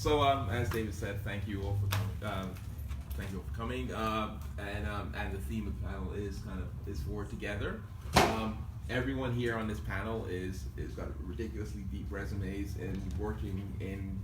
So as David said, thank you all for coming. Thank you all for coming. And the theme of the panel is for together. Everyone here on this panel is got ridiculously deep resumes and working in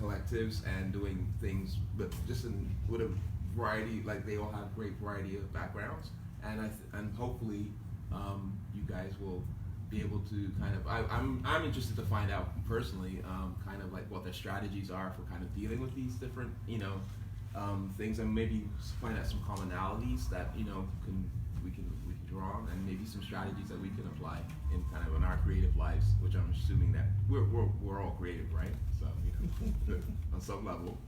collectives and doing things, but just with a variety. Like they all have great variety of backgrounds, and hopefully you guys will be able to kind of. I'm interested to find out personally, kind of like what their strategies are for kind of dealing with these different things, and maybe find out some commonalities that we can draw on, and maybe some strategies that we can apply in kind of in our creative lives, which I'm assuming that we're all creative, right? So on some level,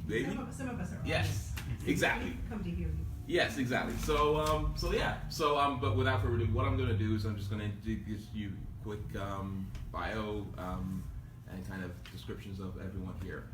maybe some of us are. Yes, exactly. Come to hear you. Yes, exactly. So but without further ado, what I'm going to do is I'm just going to give you a quick bio and kind of descriptions of everyone here.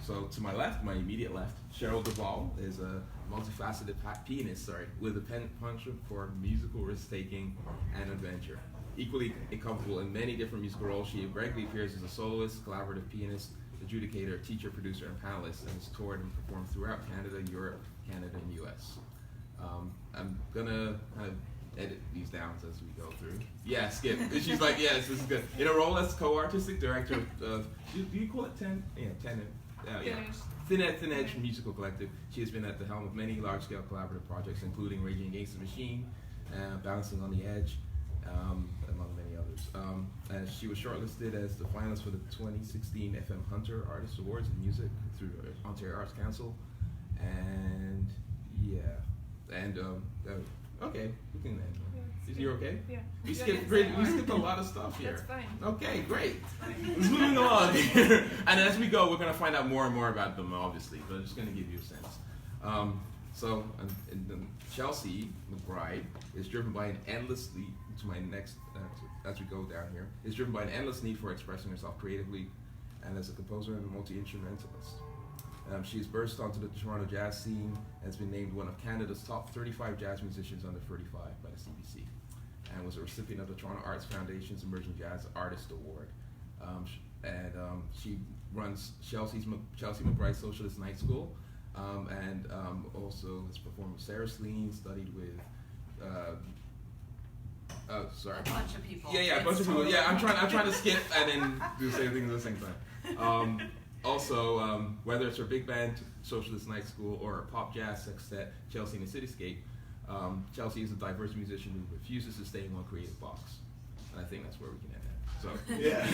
So to my left, my immediate left, Cheryl Duvall is a multifaceted pianist, with a penchant for musical risk-taking and adventure. Equally comfortable in many different musical roles, she regularly appears as a soloist, collaborative pianist, adjudicator, teacher, producer, and panelist, and has toured and performed throughout Canada, Europe, Canada, and U.S. I'm gonna kind of edit these down as we go through. Yeah, Skip. She's like, yes, this is good. In a role as co-artistic director of, do you call it Ten? Yeah, Ten. Thin Edge Musical Collective. She has been at the helm of many large-scale collaborative projects, including Raging Against the Machine, Bouncing on the Edge, among many others. And she was shortlisted as the finalist for the 2016 FM Hunter Artist Awards in Music through Ontario Arts Council. And okay, we can end. Is you okay? Yeah. We skipped a lot of stuff here. That's fine. Okay, great. Let's move along here. And as we go, we're going to find out more and more about them, obviously, but I'm just going to give you a sense. Chelsea McBride is driven by an endless need, to my next, as we go down here, is driven by an endless need for expressing herself creatively and as a composer and multi-instrumentalist. She has burst onto the Toronto jazz scene and has been named one of Canada's top 35 jazz musicians under 35 by the CBC, and was a recipient of the Toronto Arts Foundation's Emerging Jazz Artist Award. She runs Chelsea McBride Socialist Night School, and also has performed with Sarah Slean, studied with a bunch of people. Yeah, a bunch of people. Yeah, I'm trying to skip and then do the same thing at the same time. Also, whether it's her big band, Socialist Night School, or a pop jazz sextet, Chelsea and the Cityscape, Chelsea is a diverse musician who refuses to stay in one creative box. And I think that's where we can end that. So, yeah.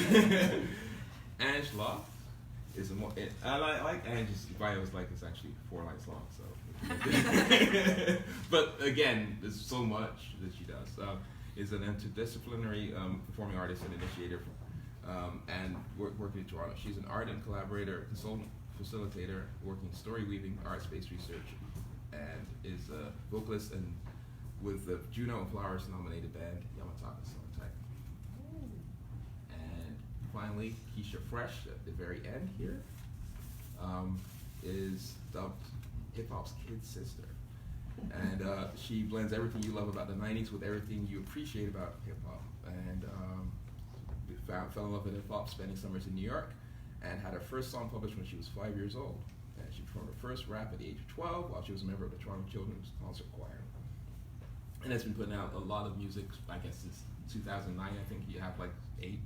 Ange Love is I like Ange's bio is like it's actually 4 lines long, so. But again, there's so much that she does. Is an interdisciplinary performing artist and initiator and working in Toronto. She's an art and collaborator, consultant, facilitator, working story weaving, arts-based research, and is a vocalist and with the Juno and Flowers nominated band Yamataka Soundtrack. And finally, Keisha Fresh at the very end here is dubbed hip hop's kid sister. And she blends everything you love about the 90s with everything you appreciate about hip hop. And fell in love with hip hop, spending summers in New York, and had her first song published when she was 5 years old. And she performed her first rap at the age of 12 while she was a member of the Toronto Children's Concert Choir. And has been putting out a lot of music, I guess since 2009. I think you have like 8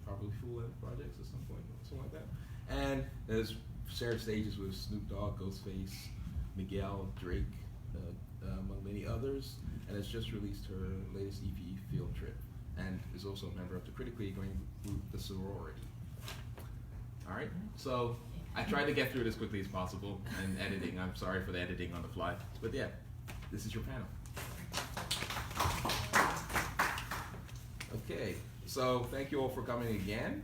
probably full-length projects at some point, something like that. And has shared stages with Snoop Dogg, Ghostface, Miguel, Drake, among many others, and has just released her latest EP, Field Trip, and is also a member of the critically acclaimed group, The Sorority. All right, so I tried to get through it as quickly as possible, and editing, I'm sorry for the editing on the fly, but yeah, this is your panel. Okay, so thank you all for coming again.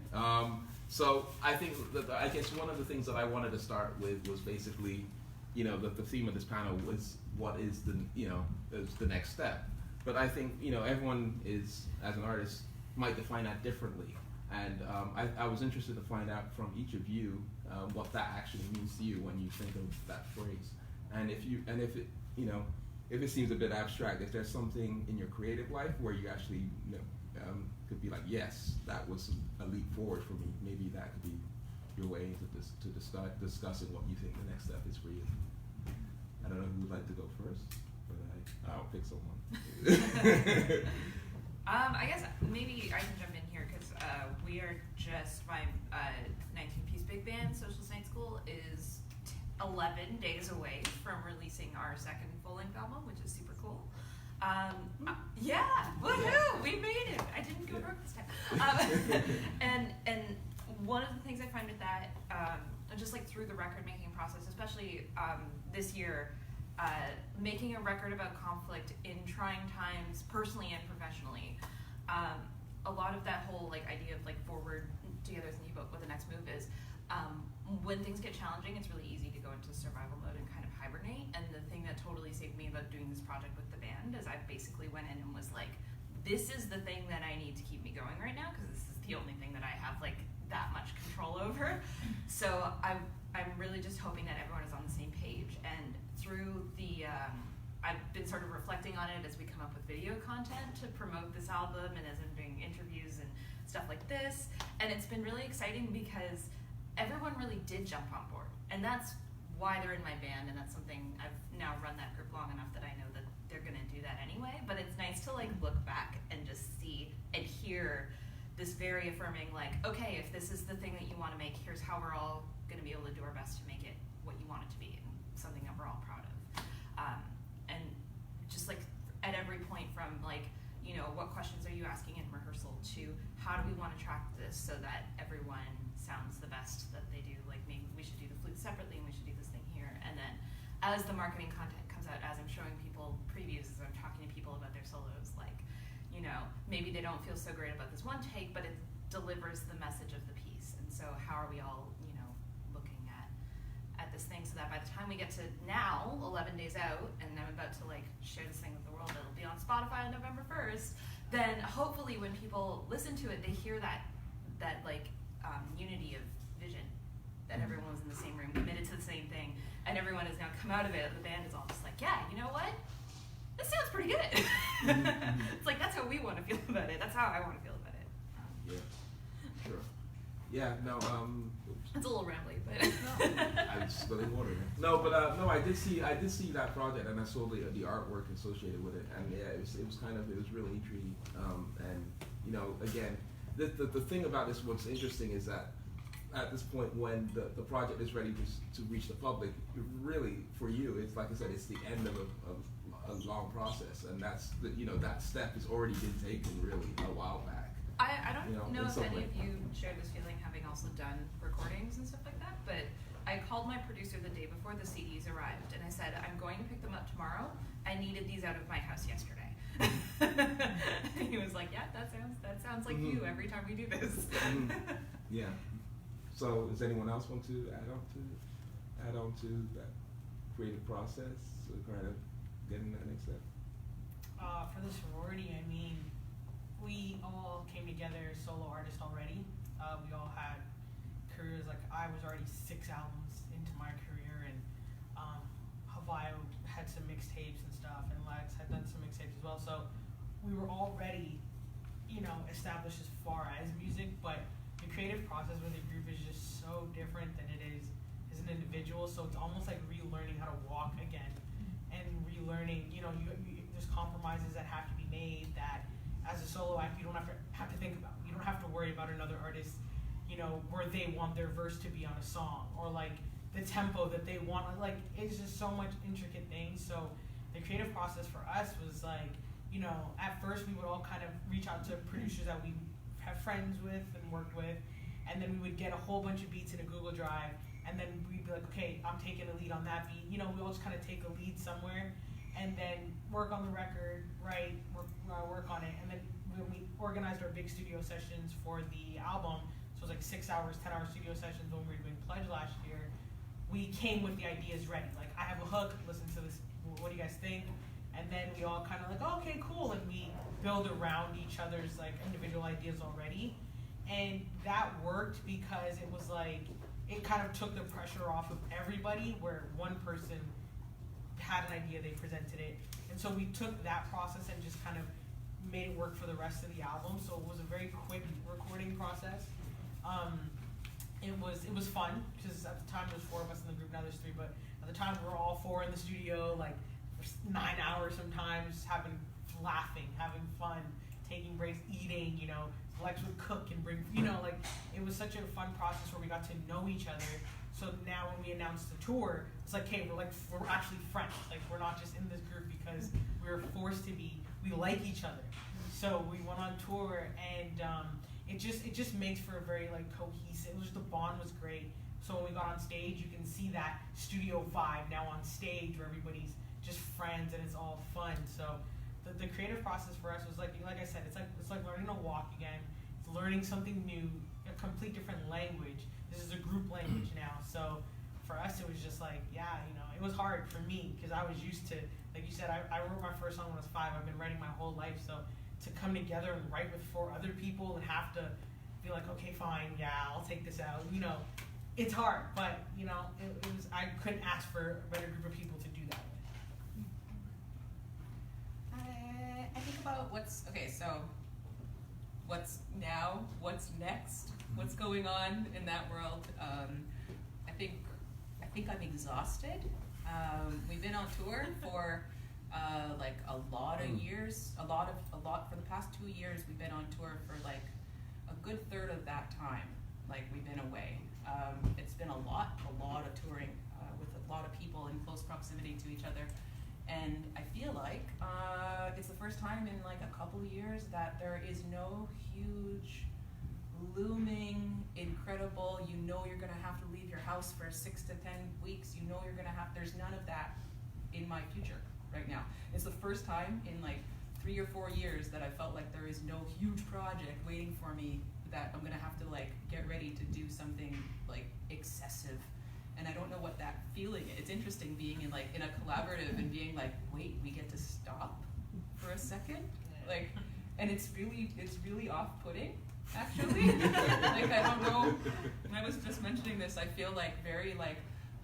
So I think I guess one of the things that I wanted to start with was basically, the theme of this panel was what is the next step. But I think everyone is, as an artist, might define that differently, and I was interested to find out from each of you what that actually means to you when you think of that phrase, and if it seems a bit abstract, if there's something in your creative life where you actually could be like, yes, that was a leap forward for me. Maybe that could be your way into this to discussing what you think the next step is for you. I don't know who would like to go first, but I'll pick someone. I guess maybe I can jump in here because we are just my 19-piece big band. Socialist Night School is 11 days away from releasing our second full-length album, which is super cool. Yeah, woohoo! We made it. I didn't go broke this time. And one of the things I find with that, just like through the record making process, especially this year, making a record about conflict in trying times, personally and professionally. A lot of that whole like idea of like forward together thinking about what the next move is. When things get challenging, it's really easy to go into survival mode and kind of hibernate. And the thing that totally saved me about doing this project with the band is I basically went in and was like, this is the thing that I need to keep me going right now because this is the only thing that I have like that much control over. So I'm really just hoping that everyone is on the same page. And through the, I've been sort of reflecting on it as we come up with video content to promote this album and as I'm doing interviews and stuff like this. And it's been really exciting because everyone really did jump on board. And that's why they're in my band, and that's something I've now run that group long enough that I know that they're gonna do that anyway. But it's nice to like look back and just see and hear this very affirming, like, okay, if this is the thing that you want to make, here's how we're all gonna be able to do our best to make it what you want it to be, and something that we're all proud of. And just like at every point from like, you know, what questions are you asking in rehearsal to how do we want to track this so that everyone sounds the best that they do, like maybe we should do the flute separately and we should do this thing here. And then as the marketing content comes out, as I'm showing people previews, as I'm talking to people about their solos, like, you know, maybe they don't feel so great about this one take, but it delivers the message of the piece. And so how are we all, you know, looking at this thing so that by the time we get to now, 11 days out, and I'm about to like share this thing with the world, it'll be on Spotify on November 1st, then hopefully when people listen to it, they hear that like unity of vision, that everyone was in the same room, committed to the same thing, and everyone has now come out of it. The band is all just like, yeah, you know what? This sounds pretty good. It's like, that's how we want to feel about it. That's how I want to feel about it. Yeah, sure. Yeah, no, it's a little rambly, but I was spilling water. No, but no, I did see that project, and I saw the artwork associated with it, and yeah, it was really intriguing. And you know, again, the thing about this, what's interesting is that at this point, when the project is ready to reach the public, really for you, it's like I said, it's the end of a long process, and that's that step has already been taken really a while back. I don't know if any of you share this feeling, having also done recordings and stuff like that, but I called my producer the day before the CDs arrived, and I said, I'm going to pick them up tomorrow. I needed these out of my house yesterday. And he was like, yeah, that sounds like you every time we do this. Yeah. So does anyone else want to add on to that creative process, so kind of getting that next step? For the sorority, I mean, we all came together as solo artists already. We all had careers. Like I was already 6 albums into my career, and Hawaii had some mixtapes and stuff, and Lex had done some mixtapes as well. So we were already, established as far as music, but the creative process with a group is just so different than it is as an individual. So it's almost like relearning how to walk again, and relearning. There's compromises that have to be made that, as a solo act, you don't have to think about. You don't have to worry about another artist, where they want their verse to be on a song, or like the tempo that they want. Like, it's just so much intricate things. So the creative process for us was like, at first we would all kind of reach out to producers that we have friends with and worked with, and then we would get a whole bunch of beats in a Google Drive, and then we'd be like, okay, I'm taking a lead on that beat. We all just kind of take a lead somewhere, and then work on the record, right? Work on it, and then when we organized our big studio sessions for the album, so it was like 6 hours, 10-hour studio sessions when we were doing Pledge last year, we came with the ideas ready. Like, I have a hook, listen to this, what do you guys think? And then we all kind of like, oh, okay, cool, and we build around each other's like individual ideas already. And that worked because it was like, it kind of took the pressure off of everybody, where one person had an idea, they presented it. And so we took that process and just kind of made it work for the rest of the album. So it was a very quick recording process. It was fun because at the time there was 4 of us in the group. Now there's 3, but at the time we were all 4 in the studio, like for 9 hours sometimes, laughing, having fun, taking breaks, eating. You know, Lex would cook and bring. You know, like it was such a fun process where we got to know each other. So now when we announced the tour, it's like, hey, we're actually friends. Like we're not just in this group because we were forced to be. We like each other. So we went on tour, and it just makes for a very like cohesive. The bond was great. So when we got on stage, you can see that studio vibe now on stage where everybody's just friends and it's all fun. So the creative process for us was like I said, it's like learning to walk again. It's learning something new, a complete different language. This is a group language now. So for us, it was just like, yeah, you know, it was hard for me because I was used to, like you said, I wrote my first song when I was 5. I've been writing my whole life. So to come together and write with 4 other people and have to be like, okay, fine, yeah, I'll take this out. You know, it's hard, but you know, it was. I couldn't ask for a better group of people to do that with. I think about what's now, what's next, what's going on in that world. I think I'm exhausted. We've been on tour for like a lot of years, a lot for the past 2 years. We've been on tour for like a good third of that time. Like we've been away. It's been a lot of touring with a lot of people in close proximity to each other. And I feel like it's the first time in like a couple of years that there is no huge, looming, incredible, you know you're gonna have to leave your house for 6 to 10 weeks, you know you're gonna have, there's none of that in my future right now. It's the first time in like 3 or 4 years that I felt like there is no huge project waiting for me that I'm gonna have to like get ready to do something like excessive. And I don't know what that feeling is. It's interesting being in a collaborative and being like, wait, we get to stop for a second? Like, and it's really off-putting, actually. Like, I don't know, and I was just mentioning this, I feel like very like,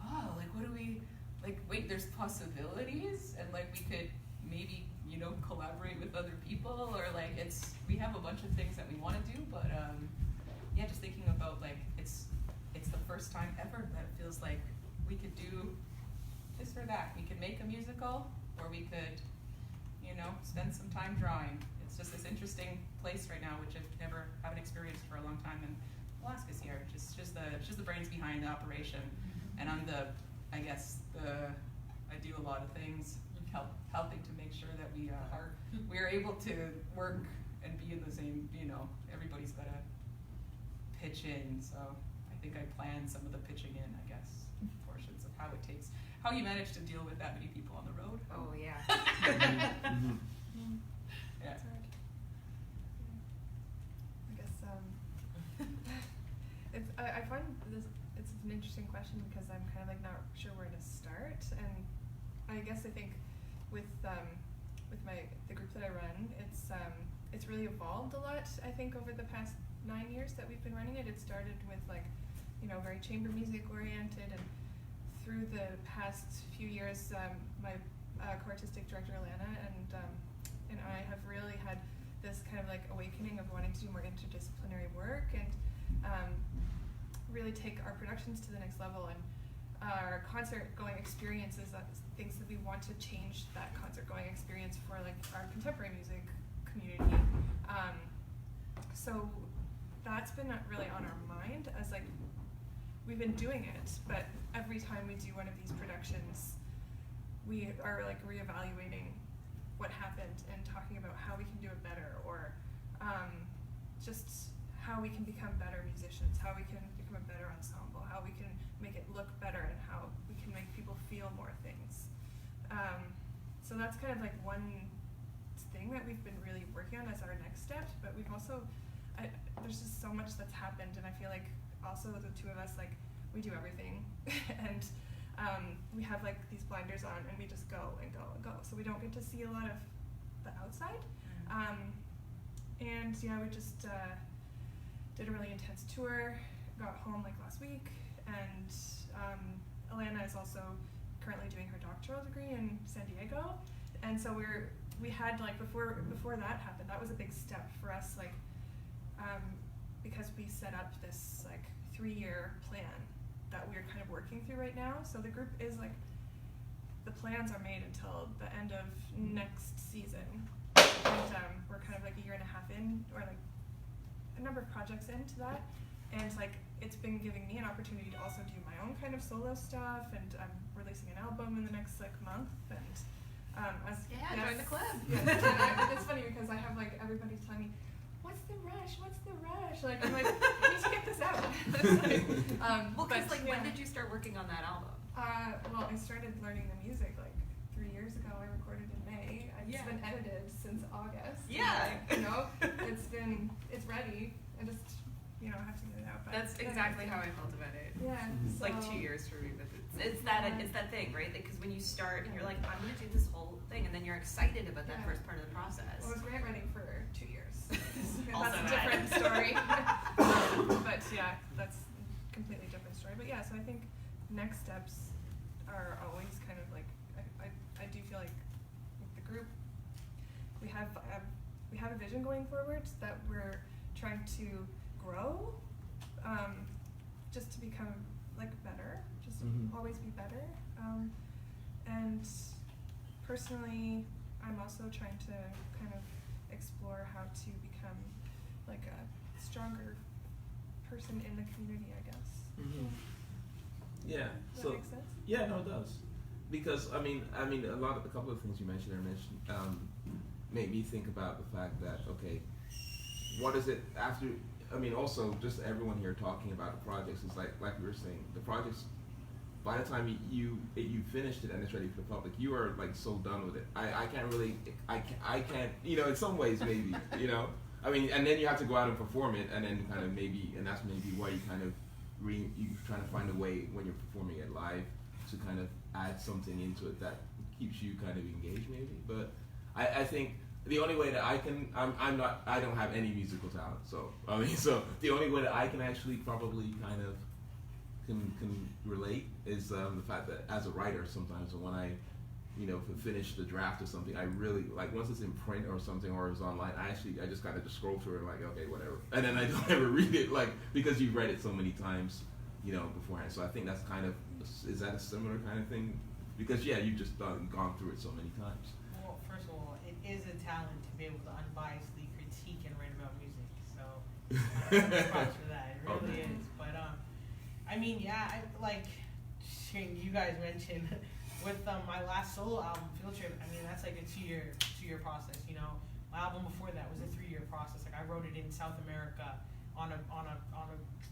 oh, like what do we, like, wait, there's possibilities, and like we could maybe, you know, collaborate with other people, or like we have a bunch of things that we want to do, but yeah, just thinking about like, it's the first time ever that it feels like we could do this or that. We could make a musical, or we could, you know, spend some time drawing. It's just this interesting place right now, which haven't experienced for a long time. And Alaska's here, just the brains behind the operation. And I'm I do a lot of things, helping to make sure that we're able to work and be in the same, you know, everybody's got to pitch in. So I think I planned some of the pitching in, I guess, portions of how you manage to deal with that many people on the road. Oh yeah. Yeah. It's hard. I guess I find it's an interesting question because I'm kind of like not sure where to start, and I guess I think with the group that I run, it's really evolved a lot. I think over the past 9 years that we've been running it, it started with like, you know, very chamber music oriented, and through the past few years, my co-artistic director Alana and I have really had this kind of like awakening of wanting to do more interdisciplinary work and really take our productions to the next level, and our concert going experiences, things that we want to change that concert going experience for like our contemporary music community. So that's been really on our mind as like, we've been doing it, but every time we do one of these productions, we are like reevaluating what happened and talking about how we can do it better, or just how we can become better musicians, how we can become a better ensemble, how we can make it look better, and how we can make people feel more things. So that's kind of like one thing that we've been really working on as our next step, but we've also, there's just so much that's happened, and I feel like also the two of us, like, we do everything, and we have like these blinders on, and we just go and go and go, so we don't get to see a lot of the outside. And yeah, we just did a really intense tour, got home like last week, and Alana is also currently doing her doctoral degree in San Diego, and so we had like before that happened, that was a big step for us, like because we set up this like 3-year plan that we're kind of working through right now. So the group is like, the plans are made until the end of next season. And we're kind of like a year and a half in, or like a number of projects into that. And like, it's been giving me an opportunity to also do my own kind of solo stuff, and I'm releasing an album in the next like month. And join the club. Yes, and it's funny because I have like everybody's telling me, what's the rush? What's the rush? Like I'm like, I need to get this out. Well, because but, when did you start working on that album? Well, I started learning the music like 3 years ago. I recorded in May. It's been edited since August. Yeah. It's ready. I just have to get it out. But That's exactly how I felt about it. Yeah. It's like 2 years for me, but it's that thing, right? Because when you start and you're like, I'm gonna do this whole thing, and then you're excited about that first part of the process. Well, I was grant writing for 2 years. Also That's a that. different story. But yeah, that's a completely different story. But yeah, so I think next steps are always kind of like, I do feel like with the group, we have a vision going forward that we're trying to grow, just to become like better, just to always be better. And personally, I'm also trying to kind of explore how to become like a stronger person in the community, I guess. Yeah. Does So that make sense? yeah, no, it does. Because a couple of things you mentioned made me think about the fact that, okay, what is it after? I mean, also just everyone here talking about the projects is like we were saying, the projects. By the time you finished it and it's ready for the public, you are like so done with it. I can't in some ways maybe I mean, and then you have to go out and perform it, and then kind of and that's maybe why you kind of you trying to find a way when you're performing it live to kind of add something into it that keeps you kind of engaged maybe. But I think the only way that I don't have any musical talent, so the only way that I can actually probably kind of can relate is the fact that as a writer sometimes when I finish the draft or something, I really like once it's in print or something or it's online, I just kind of just scroll through it and like, okay, whatever, and then I don't ever read it, like, because you've read it so many times beforehand. So I think that's kind of, is that a similar kind of thing? Because you've just gone through it so many times. Well, first of all, it is a talent to be able to unbiasedly critique and write about music. So props for that. It really is. But I mean, you guys mentioned with my last solo album, Field Trip. I mean, that's like a two-year process. My album before that was a 3-year process. Like I wrote it in South America on a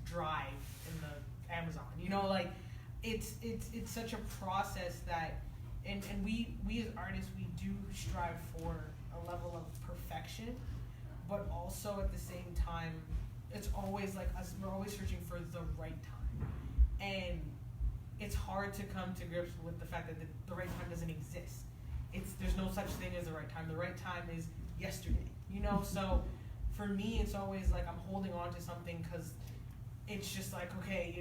drive in the Amazon. Like it's such a process that, and we as artists, we do strive for a level of perfection, but also at the same time, it's always like us. We're always searching for the right time, and it's hard to come to grips with the fact that the right time doesn't exist. There's no such thing as the right time. The right time is yesterday. So for me, it's always like I'm holding on to something because it's just like, okay,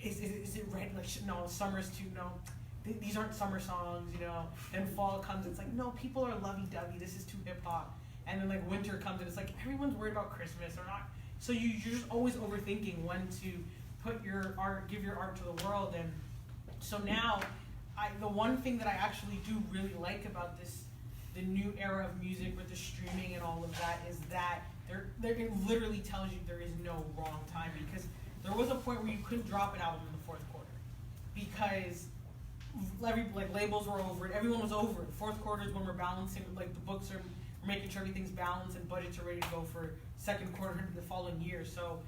is it ready? Like, no, summer's too, no, these aren't summer songs, Then fall comes, it's like, no, people are lovey-dovey, this is too hip-hop. And then like winter comes and it's like, everyone's worried about Christmas or not. So you're just always overthinking when to put your art, give your art to the world. And so now, the one thing that I actually do really like about the new era of music with the streaming and all of that, is that it literally tells you there is no wrong time, because there was a point where you couldn't drop an album in the fourth quarter because labels were over it, everyone was over it. Fourth quarter is when we're balancing, like the books are making sure everything's balanced and budgets are ready to go for second quarter into the following year. So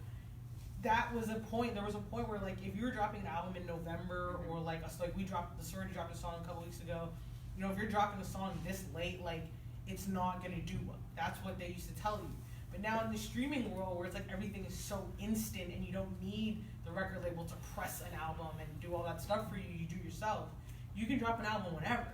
there was a point where like if you were dropping an album in November, or like us, like the Sorority dropped a song a couple weeks ago, if you're dropping a song this late, like it's not gonna do well. That's what they used to tell you. But now in the streaming world, where it's like everything is so instant and you don't need the record label to press an album and do all that stuff for you, you do yourself. You can drop an album whenever.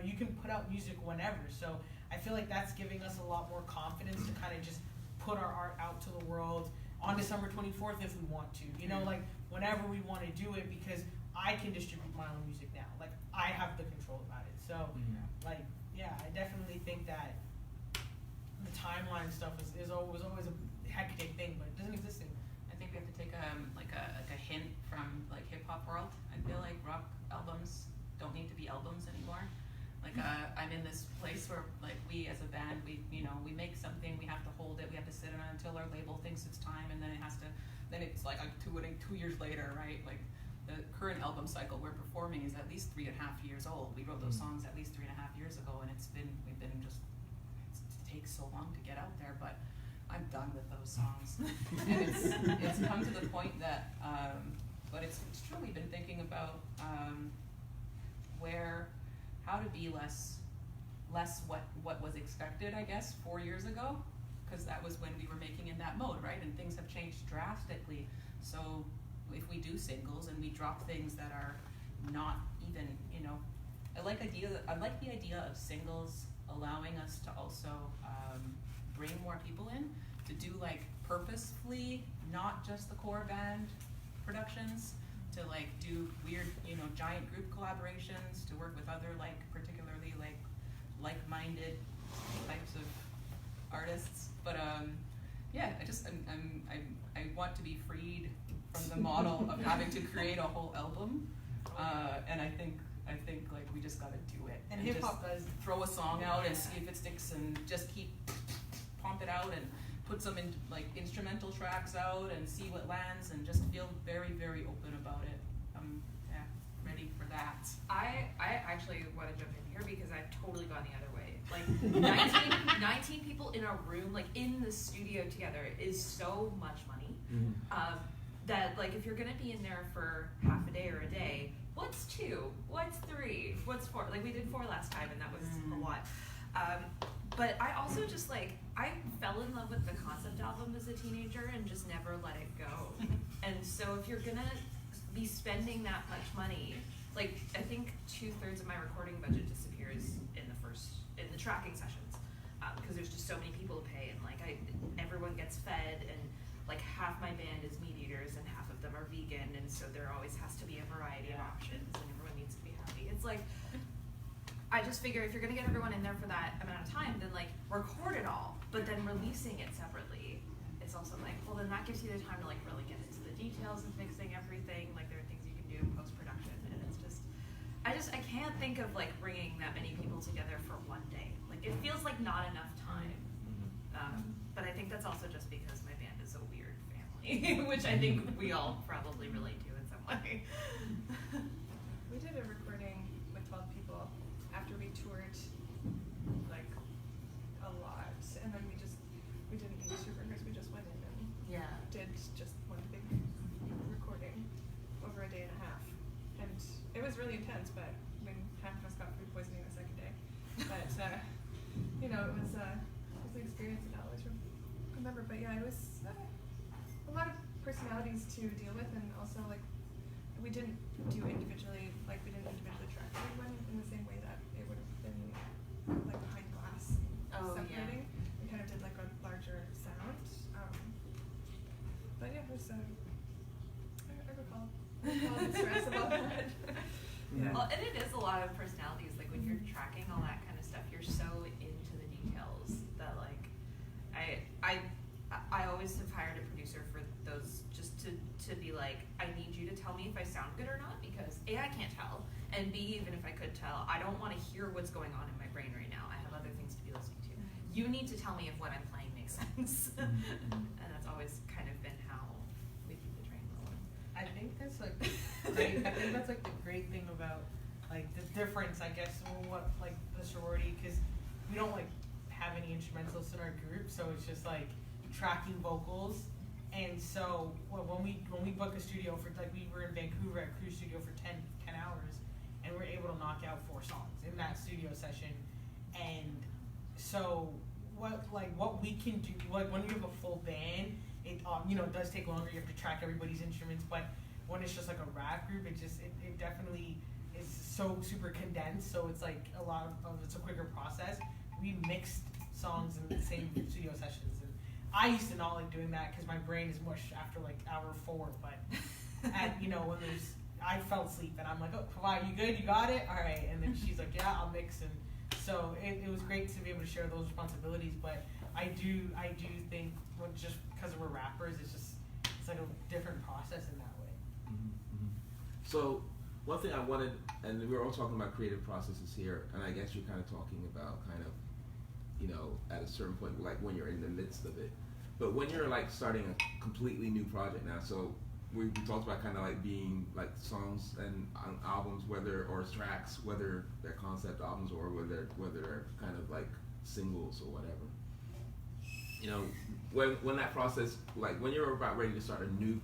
You can put out music whenever. So I feel like that's giving us a lot more confidence to kind of just put our art out to the world on December 24th if we want to. Like whenever we want to do it, because I can distribute my own music now. Like I have the control about it. So I definitely think that the timeline stuff was always a hectic thing, but it doesn't exist anymore. I think we have to take a hint from like hip hop world. I feel like rock albums don't need to be albums anymore. Like I'm in this place where like we as a band, we make something, we have to hold it, we have to sit on it until our label thinks it's time, and then it's like 2 years later, right? Like the current album cycle we're performing is at least 3.5 years old. We wrote those songs at least 3.5 years ago, and it takes so long to get out there, but I'm done with those songs. And it's come to the point that, but it's true, we've been thinking about how to be less what was expected, I guess, 4 years ago, because that was when we were making in that mode, right? And things have changed drastically. So if we do singles and we drop things that are not even, I like the idea of singles allowing us to also bring more people in to do like purposefully, not just the core band productions, to like do weird, giant group collaborations, to work with other like particularly like-minded types of artists. But yeah, I want to be freed from the model of having to create a whole album, and I think like we just gotta do it. And hip hop does throw a song out and see if it sticks, and just pump it out and put some in like instrumental tracks out and see what lands, and just feel very, very open about it. Ready for that. I actually want to jump in here because I've totally gone the other way. Like 19 people in a room, like in the studio together, is so much money. That like if you're gonna be in there for half a day or a day, what's 2? What's 3? What's 4? Like we did 4 last time, and that was a lot. But I also just I fell in love with the concept album as a teenager and just never let it go. And so if you're gonna be spending that much money, like I think 2/3 of my recording budget disappears in the tracking sessions, because there's just so many people to pay, and everyone gets fed, and like half my band is meat eaters and half of them are vegan, and so there always has to be a variety of options, and everyone needs to be happy. It's like, I just figure if you're gonna get everyone in there for that amount of time, then like record it all, but then releasing it separately, it's also like, well then that gives you the time to like really get into the details of mixing everything. Like there are things you can do in post-production, and it's just, I can't think of like bringing that many people together for one day. Like it feels like not enough time. But I think that's also just because my band is a weird family, which I think we all probably relate to in some way. We did a recording with 12 people after we toured like a lot, and then we didn't need to rehearse. We just went in and did just one big recording over a day and a half, and it was really intense. But I mean, half of us got food poisoning the second day. But it was an experience that I'll always remember. But yeah, it was a lot of personalities to deal with, and also like we didn't do individually track everyone in the same way that it would have been like behind glass separating. We kind of did like a larger sound. But yeah, it was I recall the stress about that. Yeah. Well, and it is a lot of personalities. Like when you're tracking all that kind of stuff, you're so into the details that like I always have hired a producer for those, just to be like, I need you to tell me if I sound good or not, because A, I can't tell, and B, even if I could tell, I don't want to hear what's going on in my brain right now. I have other things to be listening to. You need to tell me if what I'm playing makes sense. And that's always kind of been how we keep the train rolling. I think that's like great. I think that's like the great thing about like the difference, I guess, in what like the sorority, because we don't like have any instrumentalists in our group, so it's just like tracking vocals. And so when we book a studio for, like, we were in Vancouver at Cruise Studio for 10 hours, and we were able to knock out 4 songs in that studio session. And so what we can do, like when you have a full band, it does take longer. You have to track everybody's instruments, but when it's just like a rap group, it definitely is so super condensed. So it's like it's a quicker process. We mixed songs in the same studio sessions, and I used to not like doing that because my brain is mush after like hour 4. But when I fell asleep, and I'm like, oh, wow, you good? You got it? All right. And then she's like, yeah, I'll mix. And so it was great to be able to share those responsibilities. But I do think just because we're rappers, it's it's like a different process in that way. So one thing I wanted, and we were all talking about creative processes here, and I guess you're kind of talking about kind of, you know, at a certain point, like when you're in the midst of it. But when you're like starting a completely new project now, so we talked about kind of like being like songs and albums, or tracks, whether they're concept albums or whether they're kind of like singles or whatever. You know, when that process, like when you're about ready to start a new,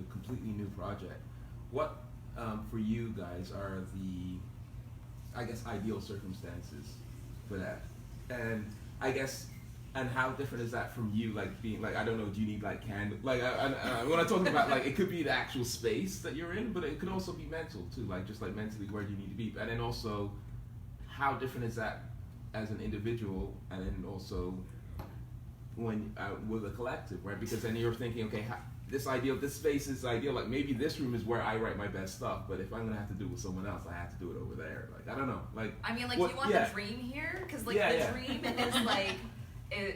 completely new project, what for you guys are the, I guess, ideal circumstances for that? And I guess, and how different is that from you, like being like, I don't know, do you need like candle, like when I'm talking about like, it could be the actual space that you're in, but it could also be mental too, like just like mentally where do you need to be, and then also how different is that as an individual, and then also when with a collective, right? Because then you're thinking, okay, this space is ideal, like maybe this room is where I write my best stuff, but if I'm gonna have to do it with someone else, I have to do it over there. Like, I don't know, like. I mean, like, what, do you want the dream here? Because, like, the dream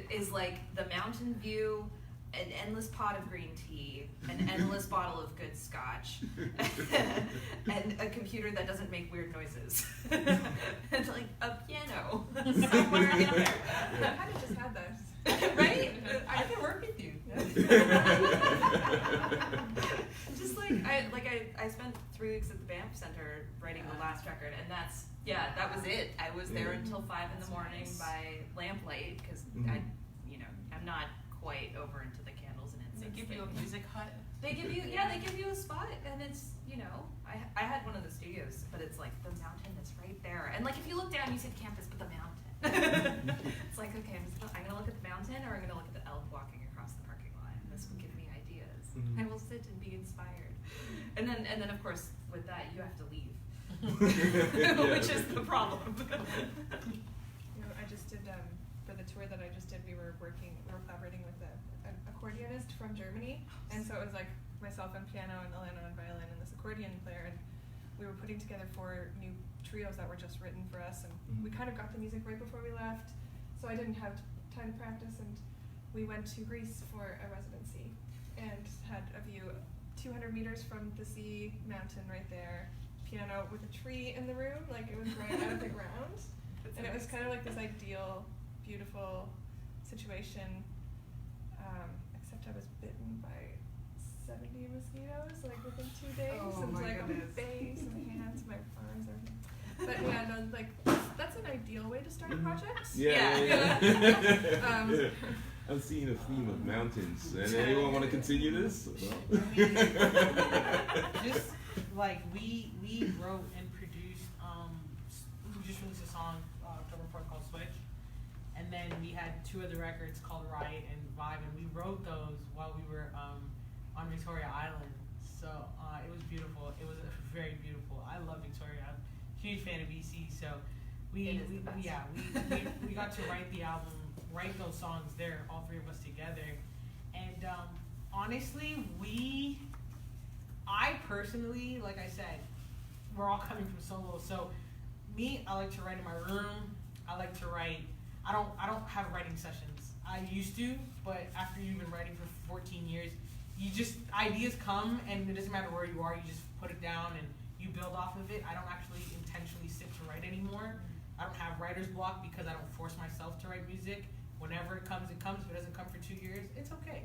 is like the mountain view, an endless pot of green tea, an endless bottle of good scotch, and a computer that doesn't make weird noises, and like a piano somewhere in there. I kind of just had those. Right? I can work with you. Just like I spent 3 weeks at the Banff Center writing the last record, and that was it. I was there until 5 in the morning by lamplight because I'm not quite over into the candles and incense. They give you a music hut. They give you a spot, and it's I had one of the studios, but it's like the mountain is right there, and like if you look down, you see the campus, but the mountain. It's like, okay, I'm gonna look at the mountain, or I'm gonna look at the elk walking across the parking lot, and this will give me ideas. I will sit and be inspired, and then of course with that you have to leave, which is the problem. I just did for the tour that I just did. We were collaborating with an accordionist from Germany, and so it was like myself on piano and Elena on violin and this accordion player, and we were putting together 4 new trios that were just written for us, and we kind of got the music right before we left, so I didn't have time to practice, and we went to Greece for a residency and had a view 200 meters from the sea, mountain right there, piano with a tree in the room, like it was right out of the ground. And it was kind of like this ideal, beautiful situation, except I was bitten by 70 mosquitoes, like within 2 days. Oh, and my like on my goodness. face, my hands, my arms, everything. But yeah, no, like that's an ideal way to start a project. Yeah. I'm seeing a theme of mountains. And anyone want to continue this? No? Just like we wrote and produced, we just released a song October 4th called Switch, and then we had 2 other records called Riot and Vibe, and we wrote those while we were on Victoria Island. So it was beautiful. It was very beautiful. I love Victoria. I'm a huge fan of BC. So we got to write the album, write those songs there, all 3 of us together. And honestly, I personally, like I said, we're all coming from solo. So me, I like to write in my room. I like to write. I don't have writing sessions. I used to, but after you've been writing for 14 years, ideas come, and it doesn't matter where you are, you just put it down and you build off of it. I don't actually intentionally sit to write anymore. I don't have writer's block because I don't force myself to write music. Whenever it comes, it comes. If it doesn't come for 2 years, it's okay,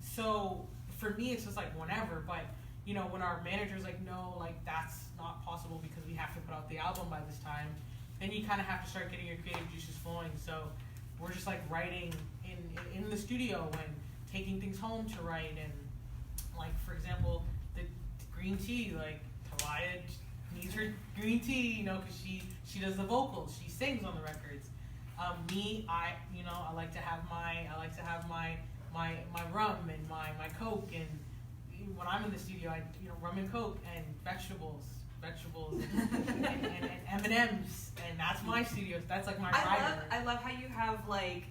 So for me, it's just like whenever, but when our manager's like, no, like that's not possible because we have to put out the album by this time, then you kind of have to start getting your creative juices flowing. So we're just like writing in the studio and taking things home to write, and like for example the green tea, like Talia needs her green tea, because she does the vocals, she sings on the records. Me, I like to have my rum and my Coke, and when I'm in the studio, rum and Coke and vegetables and M&Ms, and that's my studio. That's like my writer. I love how you have like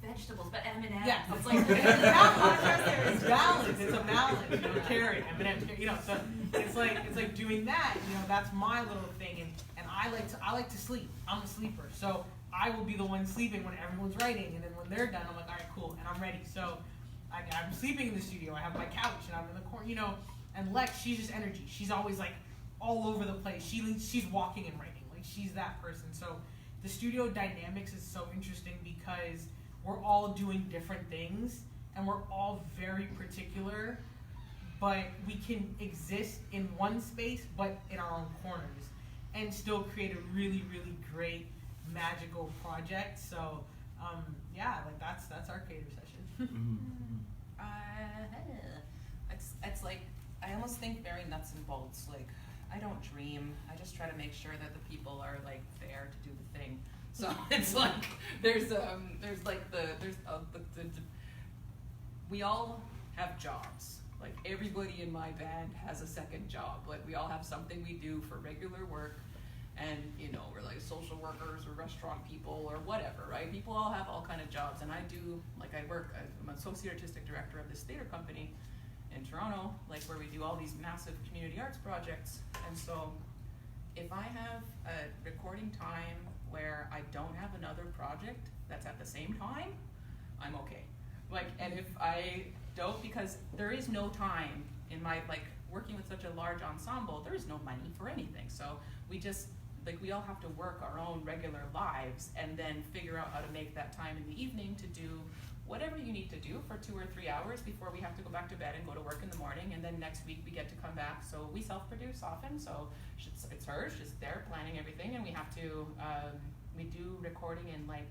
vegetables, but M&Ms. Yeah, it's like it's balance. It's balance. It's a balance. Carrot, M&Ms. So it's like doing that. That's my little thing, and I like to sleep. I'm a sleeper, so I will be the one sleeping when everyone's writing, and then when they're done, I'm like, all right, cool, and I'm ready. So I'm sleeping in the studio. I have my couch and I'm in the corner, you know. And Lex, she's just energy. She's always like all over the place. She's walking and writing. Like she's that person. So the studio dynamics is so interesting because we're all doing different things and we're all very particular, but we can exist in one space but in our own corners and still create a really, really great magical project. So yeah, like that's our creative session. It's like, I almost think very nuts and bolts. Like, I don't dream. I just try to make sure that the people are like there to do the thing. So it's like we all have jobs. Like everybody in my band has a second job. Like we all have something we do for regular work, and you know we're like social workers or restaurant people or whatever, right? People all have all kind of jobs, and I'm an associate artistic director of this theater company in Toronto, like where we do all these massive community arts projects. And so if I have a recording time where I don't have another project that's at the same time, I'm okay. Like, and if I don't, because there is no time in my, like, working with such a large ensemble, there is no money for anything. So we just, like, we all have to work our own regular lives and then figure out how to make that time in the evening to do whatever you need to do for 2 or 3 hours before we have to go back to bed and go to work in the morning. And then next week we get to come back. So we self-produce often. So it's her, she's there planning everything. And we have to, we do recording in, like,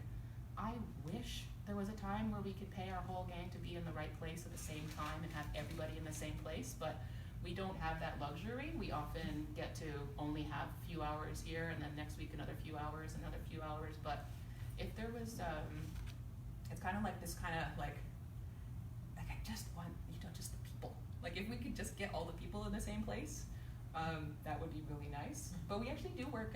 I wish there was a time where we could pay our whole gang to be in the right place at the same time and have everybody in the same place, but we don't have that luxury. We often get to only have a few hours here, and then next week another few hours, another few hours. But if there was, it's kind of like this kind of like I just want, you know, just the people. Like if we could just get all the people in the same place, that would be really nice. But we actually do work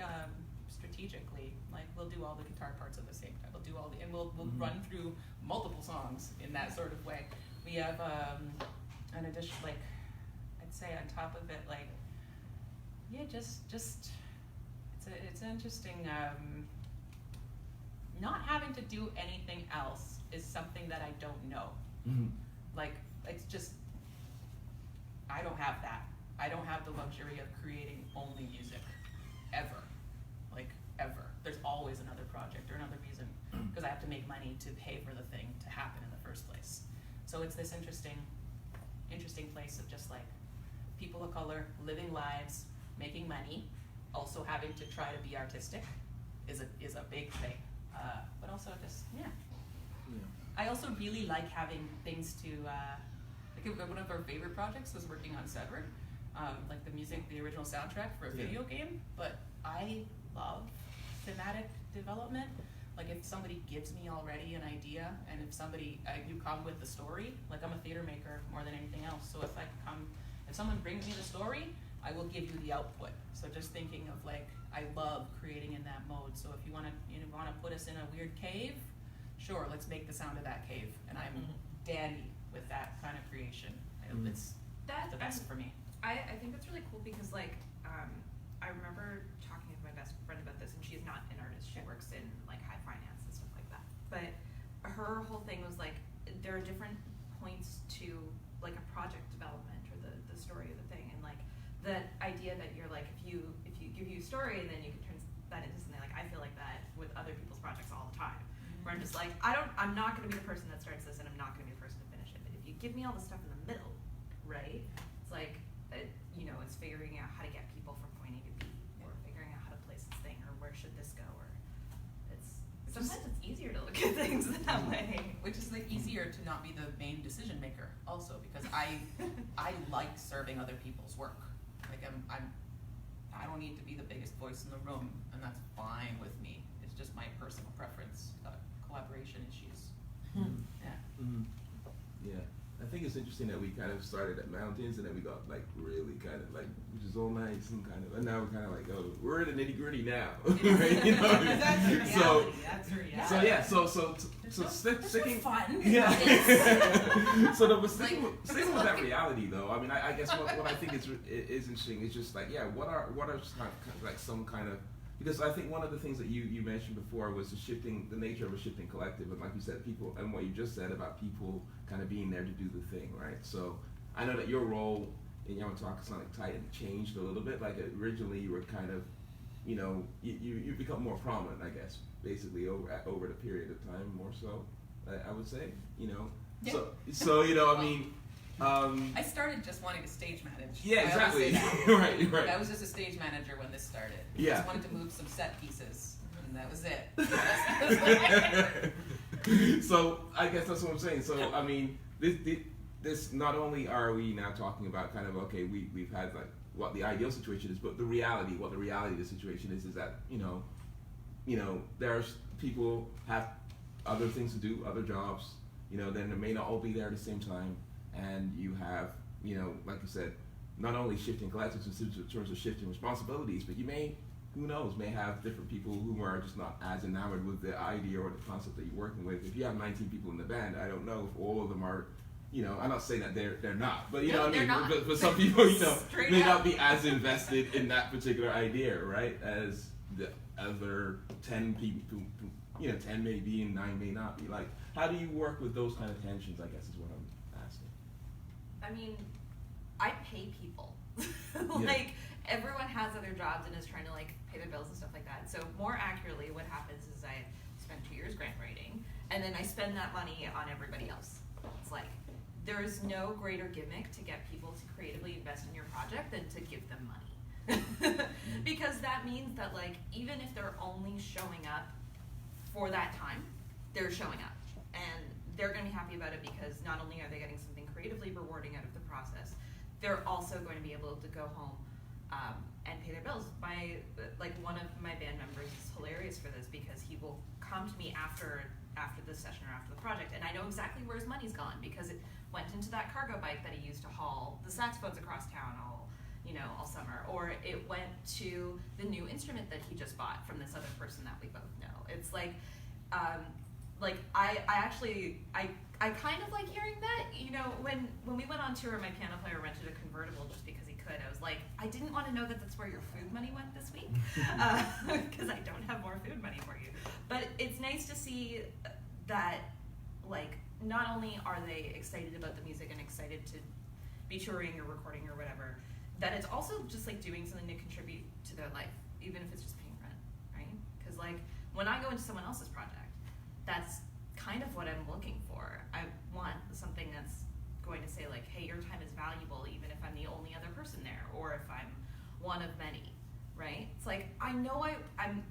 strategically. Like we'll do all the guitar parts at the same time. We'll do all the, and we'll run through multiple songs in that sort of way. We have an addition, like I'd say on top of it, like yeah, just it's interesting. Not having to do anything else is something that I don't know. Like it's just I don't have that. I don't have the luxury of creating only music ever. Like ever. There's always another project or another reason because I have to make money to pay for the thing to happen in the first place. So it's this interesting place of just like people of color living lives, making money, also having to try to be artistic is a big thing. But also just I also really like having things to like one of our favorite projects was working on Cedric, like the music, the original soundtrack for a video game. But I love thematic development. Like if somebody gives me already an idea, and if you come with the story, like I'm a theater maker more than anything else. So if someone brings me the story, I will give you the output. So just thinking of like, I love creating in that mode. So if you want to put us in a weird cave, sure, let's make the sound of that cave. And I'm dandy with that kind of creation. It's the best for me. I think that's really cool because like I remember talking with my best friend about this, and she's not an artist. She works in like high finance and stuff like that. But her whole thing was like there are different points to like a project development or the story of the thing, and like the idea that you're like if you give you a story and then you can turn that into something, like I feel like that with other people's projects all the time. Where I'm just like I'm not going to be the person that starts this, and I'm not going to be the person to finish it. But if you give me all the stuff in the middle, right? It's like it's figuring out how to get people from point A to B, or figuring out how to place this thing, or where should this go, or sometimes it's easier to look at things that way. Which is like easier to not be the main decision maker also, because I like serving other people's work. Like I don't need to be the biggest voice in the room, and that's fine with me. It's just my personal preference, collaboration issues. Yeah, I think it's interesting that we kind of started at mountains and then we got like really kind of like, which is all nice and kind of, and now we're kind of like, oh, we're in the nitty gritty now, right? You know? That's the reality. That's the reality. So sticking fun. Yeah. So sticking with that reality though. I mean, I guess what I think is interesting is just like, yeah, what are like some kind of because I think one of the things that you mentioned before was the nature of a shifting collective, and like you said, people, and what you just said about people kind of being there to do the thing, right? So I know that your role in Young Talk Sonic Titan changed a little bit. Like originally you were kind of, you become more prominent, I guess, basically over the period of time, more so, I would say, Yeah. So I mean. I started just wanting to stage manage. Yeah, I always exactly. say that. right. I was just a stage manager when this started. I Yeah. just wanted to move some set pieces, and that was it. So I guess that's what I'm saying. So I mean, this not only are we now talking about kind of, okay, we've had like what the ideal situation is, but what the reality of the situation is that there's people have other things to do, other jobs, then they may not all be there at the same time, and you have, like you said, not only shifting collectives in terms of shifting responsibilities, but you may, who knows, may have different people who are just not as enamored with the idea or the concept that you're working with. If you have 19 people in the band, I don't know if all of them are, I'm not saying that they're not, but No, what I they're mean. not. But some people, Straight may up. not be as invested in that particular idea, right, as the other 10 people. 10 may be and 9 may not be. Like, how do you work with those kind of tensions, I guess, is what I'm asking. I mean, I pay people. Yeah. Like, everyone has other jobs and is trying to like pay their bills and stuff like that. So more accurately, what happens is I spend 2 years grant writing, and then I spend that money on everybody else. It's like, there is no greater gimmick to get people to creatively invest in your project than to give them money. Because that means that like, even if they're only showing up for that time, they're showing up. And they're going to be happy about it because not only are they getting something creatively rewarding out of the process, they're also going to be able to go home and pay their bills. One of my band members is hilarious for this because he will come to me after the session or after the project, and I know exactly where his money's gone because it went into that cargo bike that he used to haul the saxophones across town all summer, or it went to the new instrument that he just bought from this other person that we both know. It's like, I kind of like hearing that. When we went on tour, my piano player rented a convertible just because he could. I was like, I didn't want to know that that's where your food money went this week, because I don't have more food money for you. But it's nice to see that, like, not only are they excited about the music and excited to be touring or recording or whatever, that it's also just like doing something to contribute to their life, even if it's just paying rent, right? Because like, when I go into someone else's project, that's kind of what I'm looking for. I want something that's going to say like, hey, your time is valuable even if I'm the only other person there, or if I'm one of many, right? It's like, I know I'm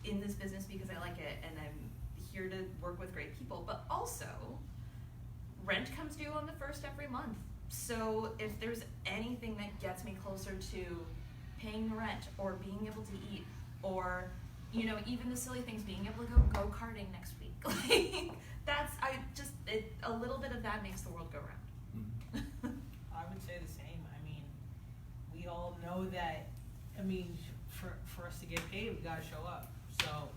in this business because I like it and I'm here to work with great people, but also rent comes due on the first every month. So if there's anything that gets me closer to paying the rent or being able to eat, or even the silly things, being able to go karting next week, like a little bit of that makes the world go round. I would say the same. I mean, we all know that. I mean, for us to get paid, we gotta show up. So,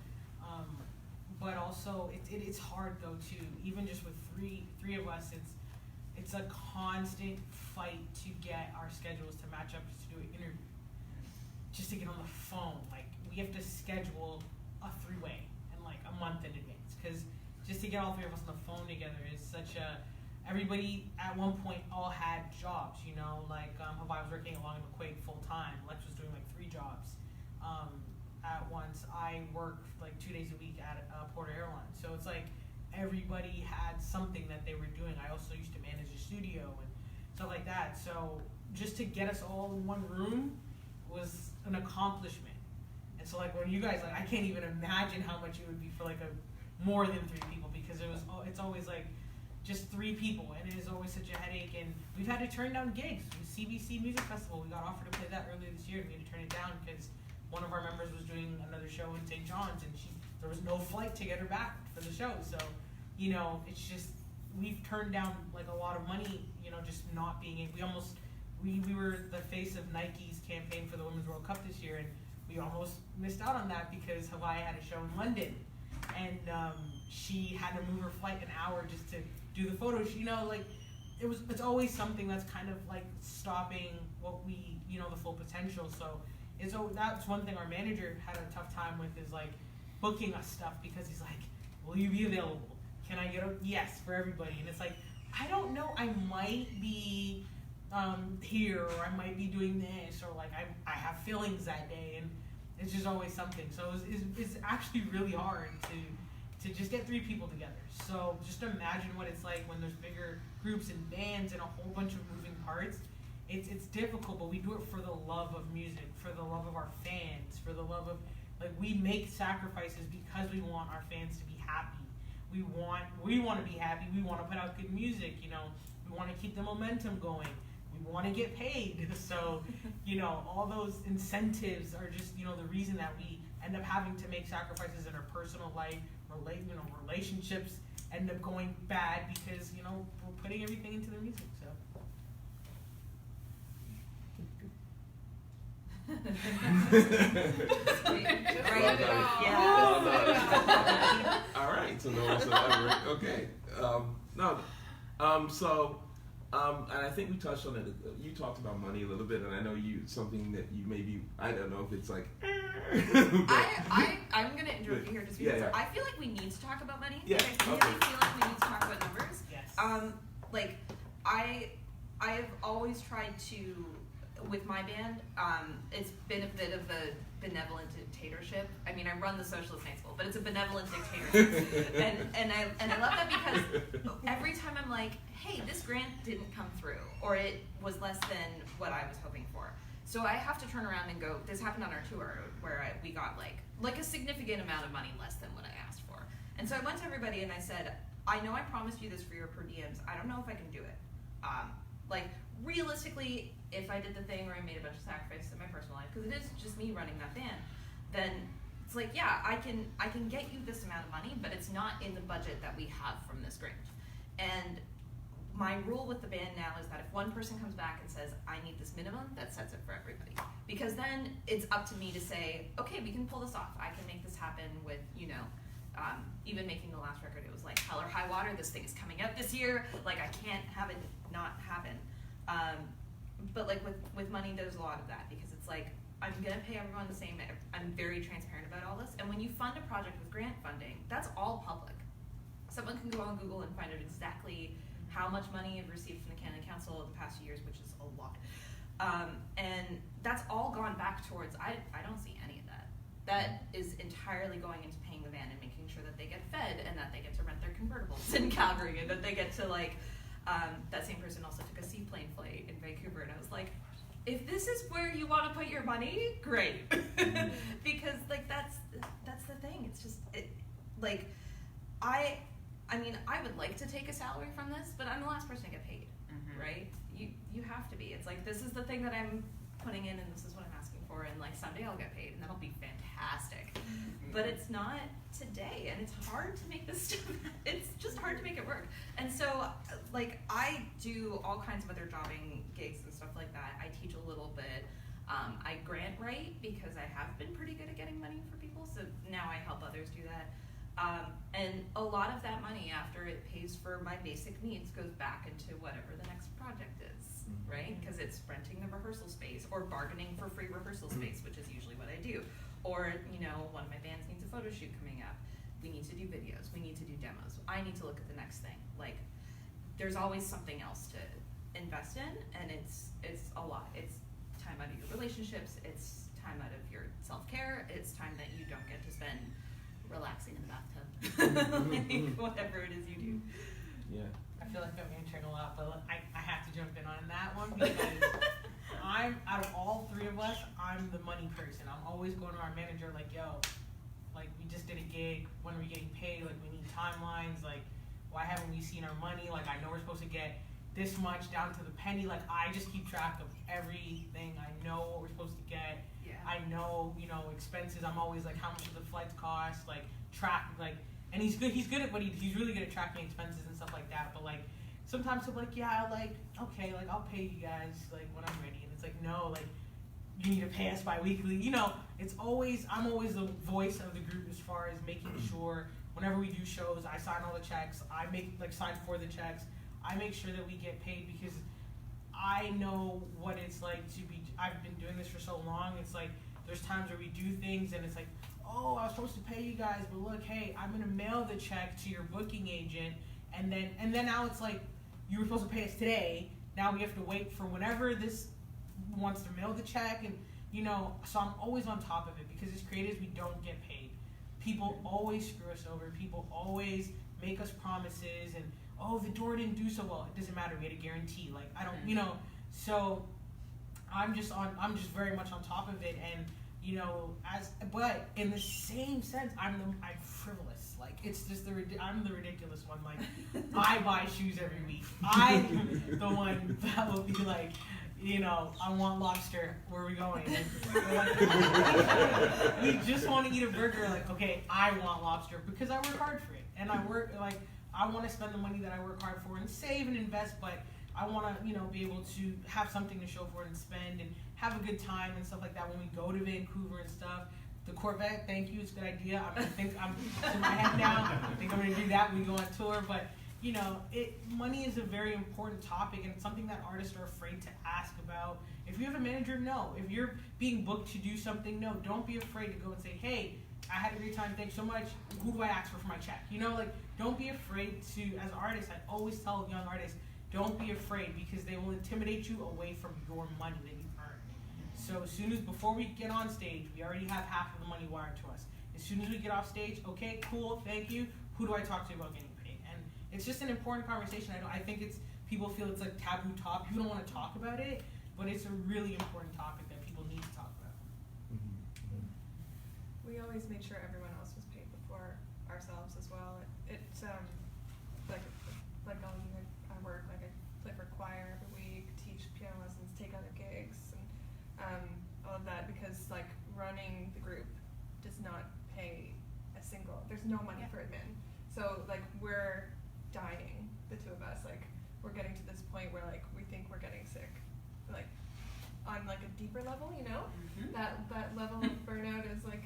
but also it's hard though too. Even just with three of us, it's a constant fight to get our schedules to match up just to do an interview, just to get on the phone. Like, we have to schedule a three-way and like a month in advance, because just to get all three of us on the phone together is such a. Everybody at one point all had jobs, like Hawaii was working along with Quake full time. Lex was doing like 3 jobs at once. I worked like 2 days a week at Porter Airlines. So it's like everybody had something that they were doing. I also used to manage a studio and stuff like that. So just to get us all in one room was an accomplishment. And so like when you guys, like, I can't even imagine how much it would be for like more than 3 people, because it's always like just 3 people, and it is always such a headache. And we've had to turn down gigs. With CBC Music Festival, we got offered to play that earlier this year, and we had to turn it down because one of our members was doing another show in St. John's, and there was no flight to get her back for the show. So, it's just, we've turned down like a lot of money, just not being able. We were the face of Nike's campaign for the Women's World Cup this year, and we almost missed out on that because Hawaii had a show in London, and she had to move her flight an hour just to do the photo. It's always something that's kind of like stopping what we, the full potential. So And so that's one thing our manager had a tough time with, is like booking us stuff, because he's like, will you be available? Can I get a yes for everybody? And it's like, I don't know, I might be here, or I might be doing this, or like I have feelings that day, and it's just always something. So it's actually really hard to just get 3 people together. So just imagine what it's like when there's bigger groups and bands and a whole bunch of moving parts. It's difficult, but we do it for the love of music, for the love of our fans, for the love of, like, we make sacrifices because we want our fans to be happy. We want to be happy. We want to put out good music. You know, we want to keep the momentum going. We want to get paid. So, you know, all those incentives are just, you know, the reason that we end up having to make sacrifices in our personal life, relationships end up going bad because, you know, we're putting everything into the music. So. All right, so no one's elaborate. Okay. And I think we touched on it. You talked about money a little bit, and I know something that you maybe, I don't know if it's like. I'm gonna interrupt you here just because I feel like we need to talk about money. Yeah. Like, I really feel like we need to talk about numbers. Yes. Like I've always tried to, with my band, it's been a bit of a benevolent dictatorship. I mean, I run the socialist night school, but it's a benevolent dictatorship, and I love that because every time I'm like, hey, this grant didn't come through, or it was less than what I was hoping for. So I have to turn around and go, this happened on our tour where we got like a significant amount of money less than what I asked for. And so I went to everybody and I said, I know I promised you this for your per diems. I don't know if I can do it. Like, realistically, if I did the thing where I made a bunch of sacrifices in my personal life, because it is just me running that band, then it's like, yeah, I can get you this amount of money, but it's not in the budget that we have from this grant. And my rule with the band now is that if one person comes back and says, I need this minimum, that sets it for everybody. Because then it's up to me to say, okay, we can pull this off. I can make this happen with, you know, even making the last record, it was like hell or high water, this thing is coming out this year, like I can't have it not happen. But like with money, there's a lot of that, because it's like, I'm gonna pay everyone the same, I'm very transparent about all this, and when you fund a project with grant funding, that's all public. Someone can go on Google and find out exactly how much money you've received from the Canada Council in the past few years, which is a lot. And that's all gone back towards, I don't see any of that. That is entirely going into paying the band and making sure that they get fed and that they get to rent their convertibles in Calgary and that they get to like, that same person also took a seaplane flight in Vancouver, and I was like, if this is where you want to put your money, great. Because like that's the thing. It's just I mean, I would like to take a salary from this, but I'm the last person to get paid, right? You have to be. It's like, this is the thing that I'm putting in, and this is what I'm asking for, and like someday I'll get paid, and that'll be fantastic. But it's not today, and it's hard to make this stuff. It's just hard to make it work. And so, like, I do all kinds of other jobbing gigs and stuff like that. I teach a little bit. I grant write because I have been pretty good at getting money for people, so now I help others do that. And a lot of that money, after it pays for my basic needs, goes back into whatever the next project is, right? Because it's renting the rehearsal space or bargaining for free rehearsal space, which is usually what I do. Or, you know, one of my bands needs a photo shoot coming up. We need to do videos. We need to do demos. I need to look at the next thing. Like, there's always something else to invest in, and it's a lot. It's time out of your relationships. It's time out of your self-care. It's time that you don't get to spend relaxing in the bathtub. Like, whatever it is you do. Yeah. I feel like I'm answering a lot, but I have to jump in on that one because I'm, out of all 3 of us, I'm the money person. I'm always going to our manager like, yo, like, we just did a gig, when are we getting paid? Like, we need timelines, like, why haven't we seen our money? Like, I know we're supposed to get this much down to the penny. Like, I just keep track of everything. I know what we're supposed to get. Yeah. I know, you know, expenses. I'm always like, how much do the flights cost? Like, track, like, and he's good at what he's really good at tracking expenses and stuff like that. But like, sometimes he'll be like, yeah, like, okay, like, I'll pay you guys like when I'm ready. And it's like, no, like, you need to pay us bi-weekly. You know, I'm always the voice of the group as far as making sure whenever we do shows, I sign all the checks. I sign for the checks. I make sure that we get paid because I know what it's like to be. I've been doing this for so long. It's like there's times where we do things and it's like, oh, I was supposed to pay you guys, but look, hey, I'm gonna mail the check to your booking agent, and then now it's like, you were supposed to pay us today. Now we have to wait for whenever this wants to mail the check, and so I'm always on top of it because as creatives we don't get paid. People always screw us over. People always make us promises, and oh, the door didn't do so well. It doesn't matter. We had a guarantee. Like I don't, So I'm just very much on top of it, and but in the same sense, I'm frivolous. Like it's just I'm the ridiculous one. Like I buy shoes every week. I'm the one that will be like, I want lobster. Where are we going? And we just want to eat a burger. Like, okay, I want lobster because I work hard for it, and I want to spend the money that I work hard for and save and invest, but I want to, be able to have something to show for it and spend and have a good time and stuff like that when we go to Vancouver and stuff. The Corvette, thank you, it's a good idea. I'm in my head now. I think I'm going to do that when we go on tour, but money is a very important topic, and it's something that artists are afraid to ask about. If you have a manager, no. If you're being booked to do something, no. Don't be afraid to go and say, hey, I had a great time, thanks so much. Who do I ask for my check? Don't be afraid to, as artists, I always tell young artists, don't be afraid because they will intimidate you away from your money that you've earned. So before we get on stage, we already have half of the money wired to us. As soon as we get off stage, okay, cool, thank you. Who do I talk to about getting paid? And it's just an important conversation. I think people feel it's like taboo talk. People don't want to talk about it, but it's a really important topic that people need to talk about. We always made sure everyone else was paid before ourselves as well. It's like all of you, I work, like I play for choir every week, teach piano lessons, take other gigs, and all of that, because like running the group does not pay a single, there's no money for admin. So like we're dying, the two of us, like we're getting to this point where like we think we're getting sick, like on like a deeper level, that level of burnout is like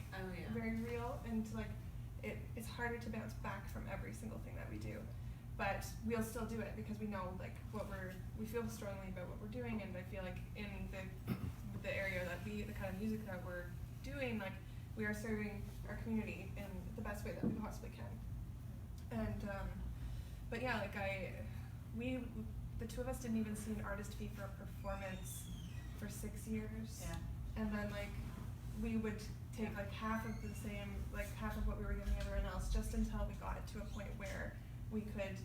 very real, and like it's harder to bounce back from every single thing that we do. But we'll still do it because we know like we feel strongly about what we're doing, and I feel like in the area that the kind of music that we're doing, like we are serving our community in the best way that we possibly can. And but yeah, like the two of us didn't even see an artist fee for a performance for 6 years. Yeah. And then like we would take like half of half of what we were giving everyone else just until we got it to a point where we could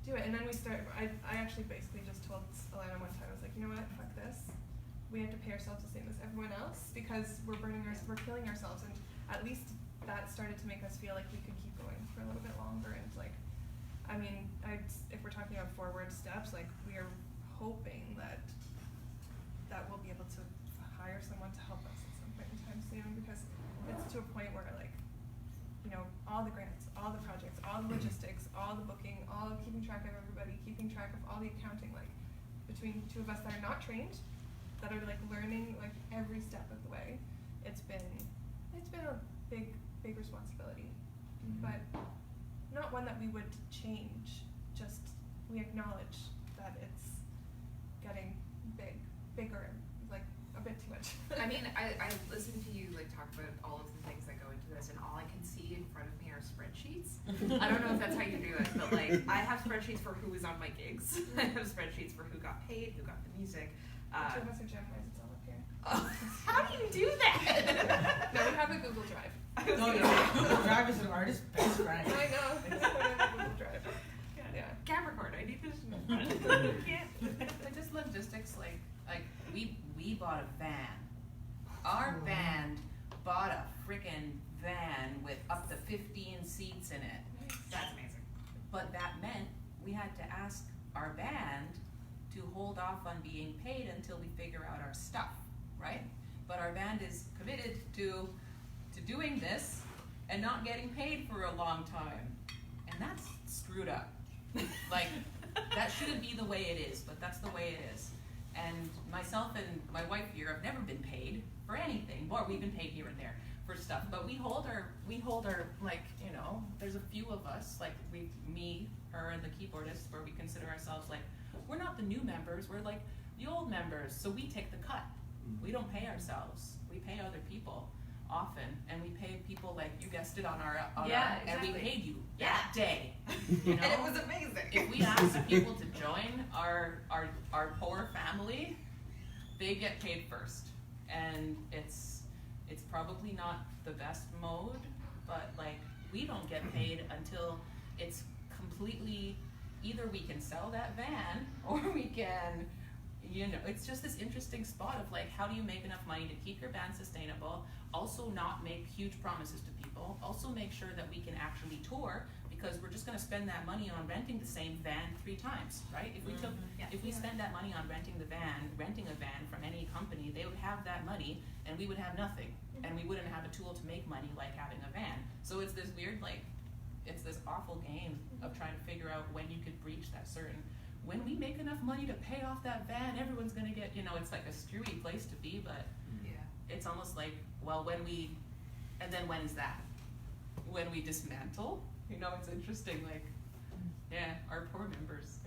do it. And then I actually basically just told Alana one time, I was like, you know what, fuck this. We have to pay ourselves the same as everyone else because we're killing ourselves. And at least that started to make us feel like we could keep going for a little bit longer. And like, I mean, if we're talking about forward steps, like we are hoping that we'll be able to hire someone to help us at some point in time soon, because it's to a point where like, all the grants, all the projects, all the logistics, all the booking, all keeping track of everybody, keeping track of all the accounting, like between two of us that are not trained, that are like learning like every step of the way, it's been a big responsibility, but not one that we would change. Just we acknowledge that it's getting bigger, like a bit too much. I mean, I listened to you like talk about all of the things that go into this, and all I can see in front of me are spreadsheets. I don't know if that's how you do it, but like I have spreadsheets for who was on my gigs. I have spreadsheets for who got paid, who got the music. Two of us are Geminis, it's all up here. How do you do that? No, we have a Google Drive. Google Drive is an artist's best friend. I know. I put it in Google Drive. Yeah. Capricorn, I need this. But just logistics, like we bought a van. Our band bought a freaking van with up to 15 seats in it. That's amazing. But that meant we had to ask our band to hold off on being paid until we figure out our stuff, right? But our band is committed to doing this and not getting paid for a long time. And that's screwed up. Like, that shouldn't be the way it is, but that's the way it is. And myself and my wife here have never been paid for anything. Well, we've been paid here and there for stuff, but we hold our like, there's a few of us, like me, her, and the keyboardist, where we consider ourselves like, we're not the new members, we're like the old members, so we take the cut. We don't pay ourselves. We pay other people often, and we pay people like you guessed it on our and we paid you that day. You know? And it was amazing. If we ask people to join our poor family, they get paid first, and it's probably not the best mode, but like we don't get paid until it's completely, either we can sell that van or we can, you know, it's just this interesting spot of like, how do you make enough money to keep your band sustainable, also not make huge promises to people, also make sure that we can actually tour, because we're just going to spend that money on renting the same van 3 times, right? If we took, if we spend that money on renting a van from any company, they would have that money and we would have nothing, and we wouldn't have a tool to make money like having a van. So it's this weird, like, it's this awful game of trying to figure out when you could breach that certain, when we make enough money to pay off that van, everyone's going to get, you know, it's like a screwy place to be, but it's almost like, well, when we, and then when is that? When we dismantle? You know, it's interesting, like, yeah, our poor members,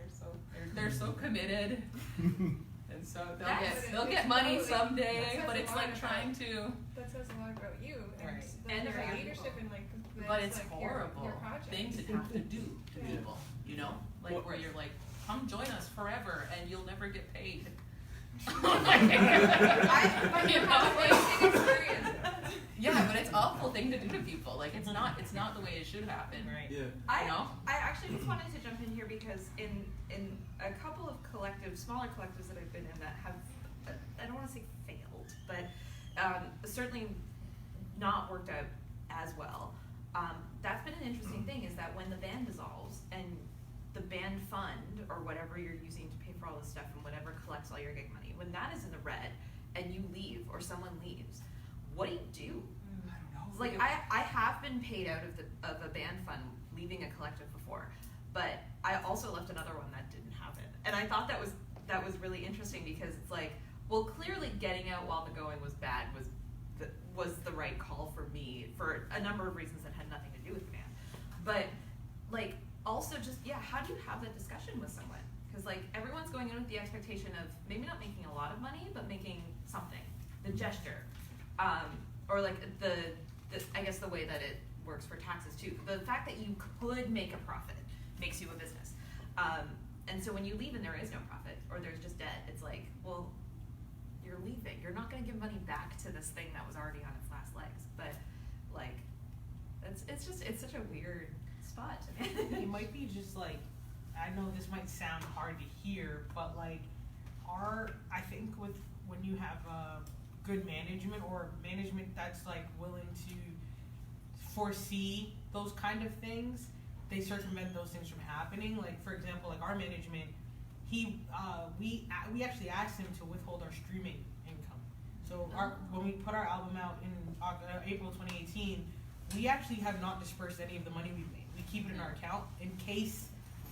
they're so committed, and so they'll get money someday, but it's like trying to. That says a lot about you Right. and And your about leadership and like. But it's like horrible your project. thing to have to do to people, you know, like Well, where you're like, come join us forever, and you'll never get paid. I You know, have like- amazing experience. Yeah, but it's an awful thing to do to people. Like it's not the way it should happen. Right. Yeah. I You know? I actually just wanted to jump in here because in a couple of smaller collectives that I've been in that have, I don't want to say failed, but certainly not worked out as well. That's been an interesting thing, is that when the band dissolves and the band fund or whatever you're using to pay for all this stuff and whatever collects all your gig money, when that is in the red and you leave or someone leaves, what do you do? I don't know. Like I have been paid out of a band fund leaving a collective before, but I also left another one that didn't happen, and I thought that was really interesting, because it's like, well, clearly getting out while the going was bad was the right call for me for a number of reasons that had nothing to do with the band, but like also just how do you have that discussion with someone? Because like everyone's going in with the expectation of maybe not making a lot of money, but making something, the gesture. Or like the I guess the way that it works for taxes too. The fact that you could make a profit makes you a business. And so when you leave and there is no profit, or there's just debt, it's like, well, you're leaving. You're not going to give money back to this thing that was already on its last legs. But like, it's such a weird spot to me. It might be just like, I know this might sound hard to hear, but like I think when you have good management, or management that's like willing to foresee those kind of things, they circumvent those things from happening. Like for example, like our management, we actually asked him to withhold our streaming income. So when we put our album out in April 2018, we actually have not dispersed any of the money we've made. We keep it in our account in case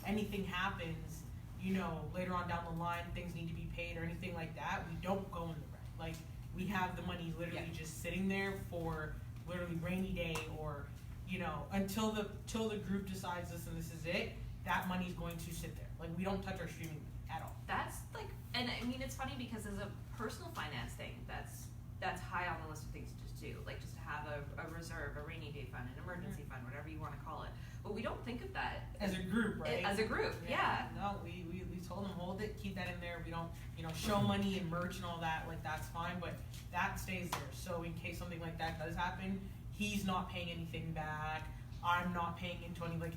anything happens, you know, later on down the line, things need to be paid or anything like that. We don't go in the red. Like we have the money literally just sitting there for literally rainy day, or you know, until the group decides this and this is it. That money's going to sit there. Like we don't touch our streaming at all. That's like, and I mean, it's funny because as a personal finance thing, that's high on the list of things to just do. Like just to have a reserve, a rainy day fund, an emergency fund, whatever you want to call it. But we don't think of that As a group, right? As a group, yeah. No, we told them hold it, keep that in there. We don't, you know, show money and merch and all that. Like that's fine, but that stays there. So in case something like that does happen, he's not paying anything back. I'm not paying into any, like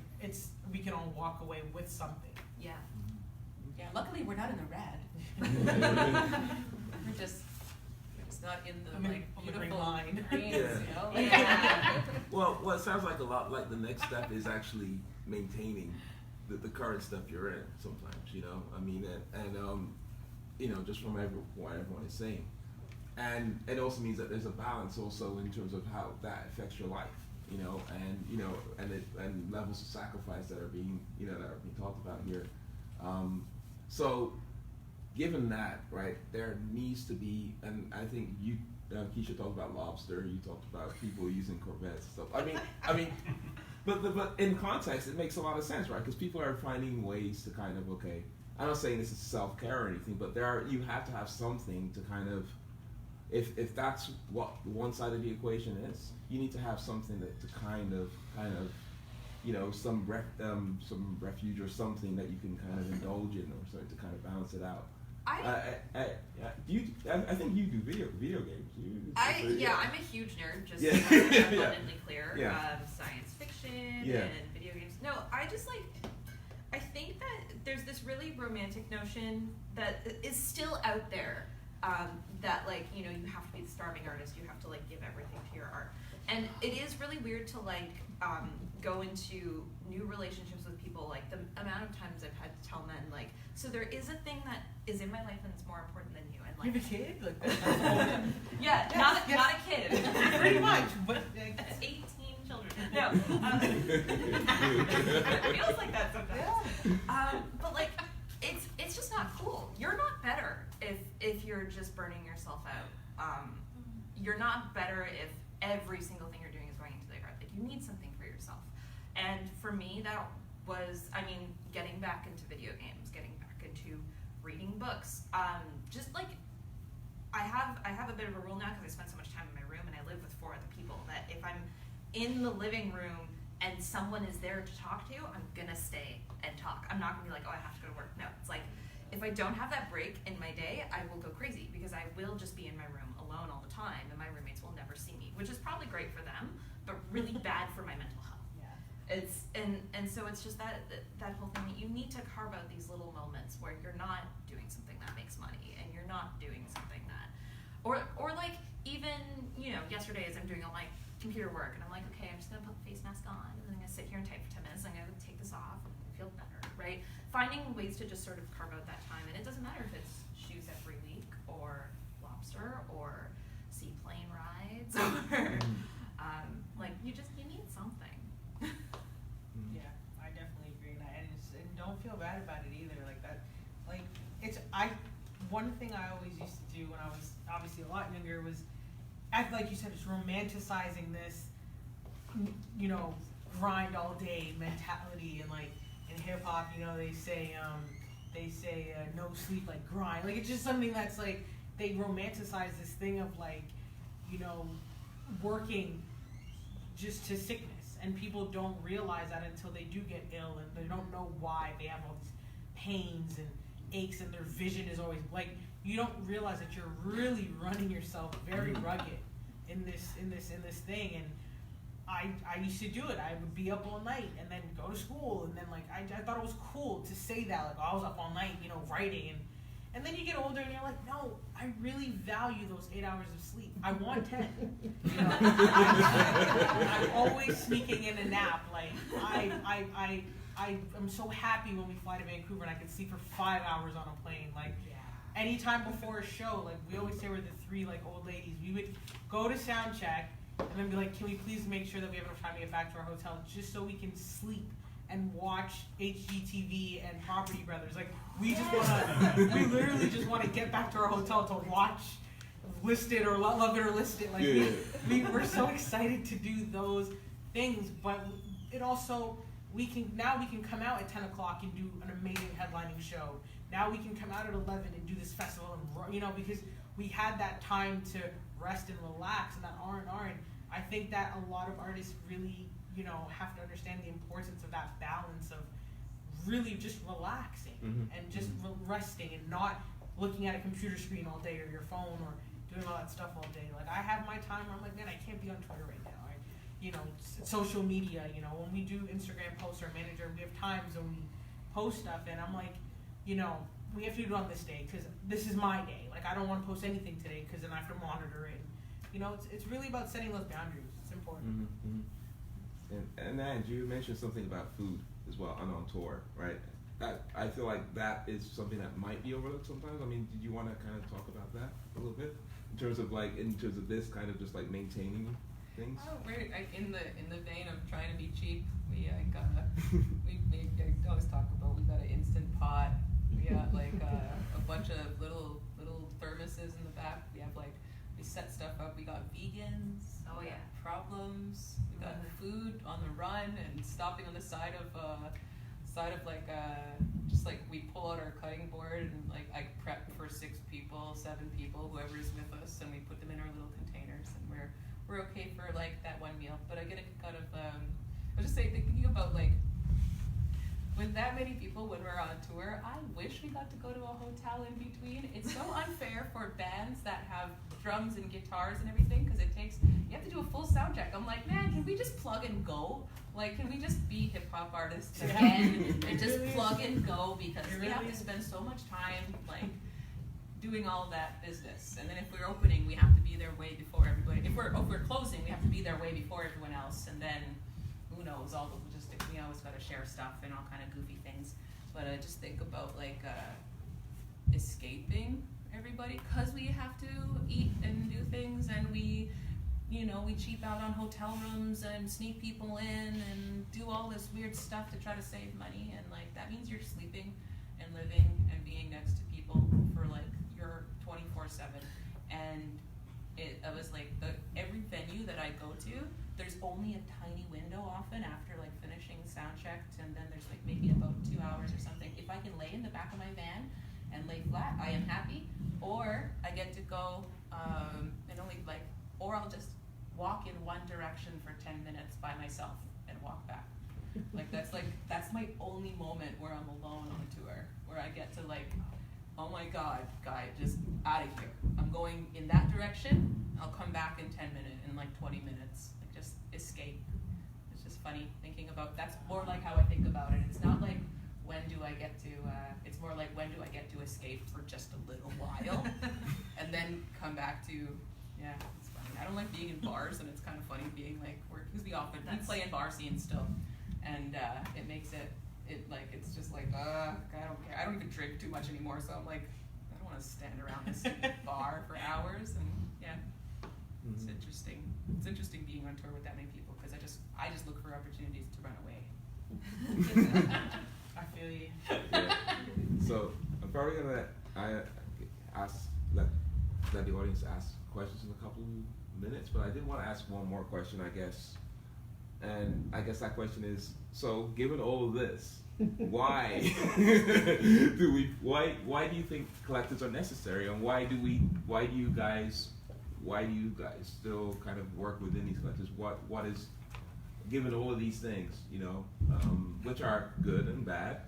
we can all walk away with something. Yeah. Yeah, luckily we're not in the red. We're just not in the like on the green beautiful line. greens, Yeah. you know? Like, Yeah. Well, it sounds like a lot like the next step is actually maintaining the current stuff you're in sometimes, you know? I mean, and you know, just from what everyone is saying. And it also means that there's a balance also in terms of how that affects your life, you know, and levels of sacrifice that are being talked about here. So given that, right, there needs to be, and I think you, Keisha talked about lobster, you talked about people using Corvettes and stuff. I mean, but in context, it makes a lot of sense, right? Because people are finding ways to kind of, okay, I'm not saying this is self-care or anything, but you have to have something to kind of if that's what one side of the equation is, you need to have something that to kind of some refuge or something that you can kind of indulge in or something to kind of balance it out. I think you do video games. I'm a huge nerd. Just Yeah. to be abundantly clear. Yeah. Science fiction Yeah. and video games. No, I just I think that there's this really romantic notion that is still out there. That you have to be the starving artist. You have to give everything to your art, and it is really weird to go into new relationships with people. The amount of times I've had to tell men so there is a thing that is in my life and it's more important than you. And You have a kid? That's yeah, Yes, not a kid. pretty much, but 18 children. No. It feels like that sometimes. But it's just not cool. You're not better if you're just burning yourself out. You're not better if every single thing you're doing is going into the art. You need something for yourself. And for me, that was, getting back into video games, getting back into reading books. I have a bit of a rule now because I spend so much time in my room and I live with 4 other people that if I'm in the living room and someone is there to talk to, I'm gonna stay and talk. I'm not gonna be I have to go to work. No, it's if I don't have that break in my day, I will go crazy because I will just be in my room alone all the time and my roommates will never see me, which is probably great for them, but really bad for my mental health. yeah. It's and so it's just that whole thing that you need to carve out these little moments where you're not doing something that makes money and you're not doing something that or even yesterday as I'm doing all my computer work and I'm okay, I'm just gonna put the face mask on and then I'm gonna sit here and type for 10 minutes and I'm gonna take this off and feel better, right? Finding ways to just sort of carve out that time, and it doesn't matter if it's shoes every week or lobster or seaplane rides or you need something. Yeah, I definitely agree, and don't feel bad about it either. One thing I always used to do when I was obviously a lot younger was, like you said, it's romanticizing this, grind all day mentality, and in hip hop, they say no sleep, grind. It's just something that's they romanticize this thing of working just to sickness, and people don't realize that until they do get ill and they don't know why they have all these pains and aches and their vision is always you don't realize that you're really running yourself very rugged in this thing. And I used to do it. I would be up all night and then go to school, and then I thought it was cool to say that I was up all night writing, and then you get older and you're no, I really value those 8 hours of sleep. I want 10. I'm always sneaking in a nap. I'm so happy when we fly to Vancouver and I can sleep for 5 hours on a plane. Anytime before a show, we always say we're the 3 old ladies. We would go to sound check and then be can we please make sure that we have enough time to get back to our hotel just so we can sleep and watch HGTV and Property Brothers. We literally just want to get back to our hotel to watch Listed or Love It or Listed. We're so excited to do those things, but it also, we can come out at 10 o'clock and do an amazing headlining show. Now we can come out at 11 and do this festival, and because we had that time to rest and relax and that R&R. And I think that a lot of artists really, have to understand the importance of that balance of really just relaxing and just resting and not looking at a computer screen all day or your phone or doing all that stuff all day. I have my time where I'm man, I can't be on Twitter right now. Social media, when we do Instagram posts, our manager, we have times when we post stuff and I'm we have to do it on this day because this is my day. I don't want to post anything today because then I have to monitor it. It's really about setting those boundaries. It's important. And Ange, you mentioned something about food as well on tour, right? I feel like that is something that might be overlooked sometimes. Did you want to kind of talk about that a little bit in terms of this kind of just maintaining things? Oh, we're in the vein of trying to be cheap. We always talk about we got an instant pot. We got a bunch of little thermoses in the back. We have we set stuff up. We got vegans. Oh yeah. Problems. We got food on the run and stopping on the side of just like we pull out our cutting board and like I prep for 6 people, 7 people, whoever is with us, and we put them in our little containers, and we're okay for like that one meal. But I get a kick out of I was just saying, thinking about like with that many people when we're on tour, I wish we got to go to a hotel in between. It's so unfair for bands that have drums and guitars and everything, because you have to do a full sound check. I'm like, man, can we just plug and go? Like, can we just be hip hop artists again and just plug and go? Because we have to spend so much time like doing all that business. And then if we're opening, we have to be there way before everybody. If we're closing, we have to be there way before everyone else. And then who knows, all the logistics. We always got to share stuff and all kind of goofy things. But I just think about like escaping everybody, because we have to eat and do things, and we cheap out on hotel rooms and sneak people in and do all this weird stuff to try to save money. And like that means you're sleeping and living and being next to people for like your 24/7. And I was like, every venue that I go to, there's only a tiny window often after like finishing sound checked, and then there's like maybe about 2 hours or something. If I can lay in the back of my van and lay flat, I am happy. Or I get to go and only like, or I'll just walk in one direction for 10 minutes by myself and walk back. That's my only moment where I'm alone on tour, where I get to like, oh my God, guy, just out of here. I'm going in that direction. I'll come back in 10 minutes, in like 20 minutes. Like just escape. It's just funny thinking about, that's more like how I think about it. It's not like, when do I get to, it's more like, when do I get to escape for just a little while and then come back to, yeah, it's funny. I don't like being in bars, and it's kind of funny being like, because we play in bar scenes still, and it makes it's just like, I don't care. I don't even drink too much anymore, so I'm like, I don't want to stand around this bar for hours, and yeah, it's interesting. It's interesting being on tour with that many people, because I just look for opportunities to run away. I feel you. Yeah. So I'm probably gonna let the audience ask questions in a couple minutes, but I did want to ask one more question, I guess. And I guess that question is, so given all of this, why why do you think collectives are necessary, and why do you guys still kind of work within these collectives? What is, given all of these things, which are good and bad,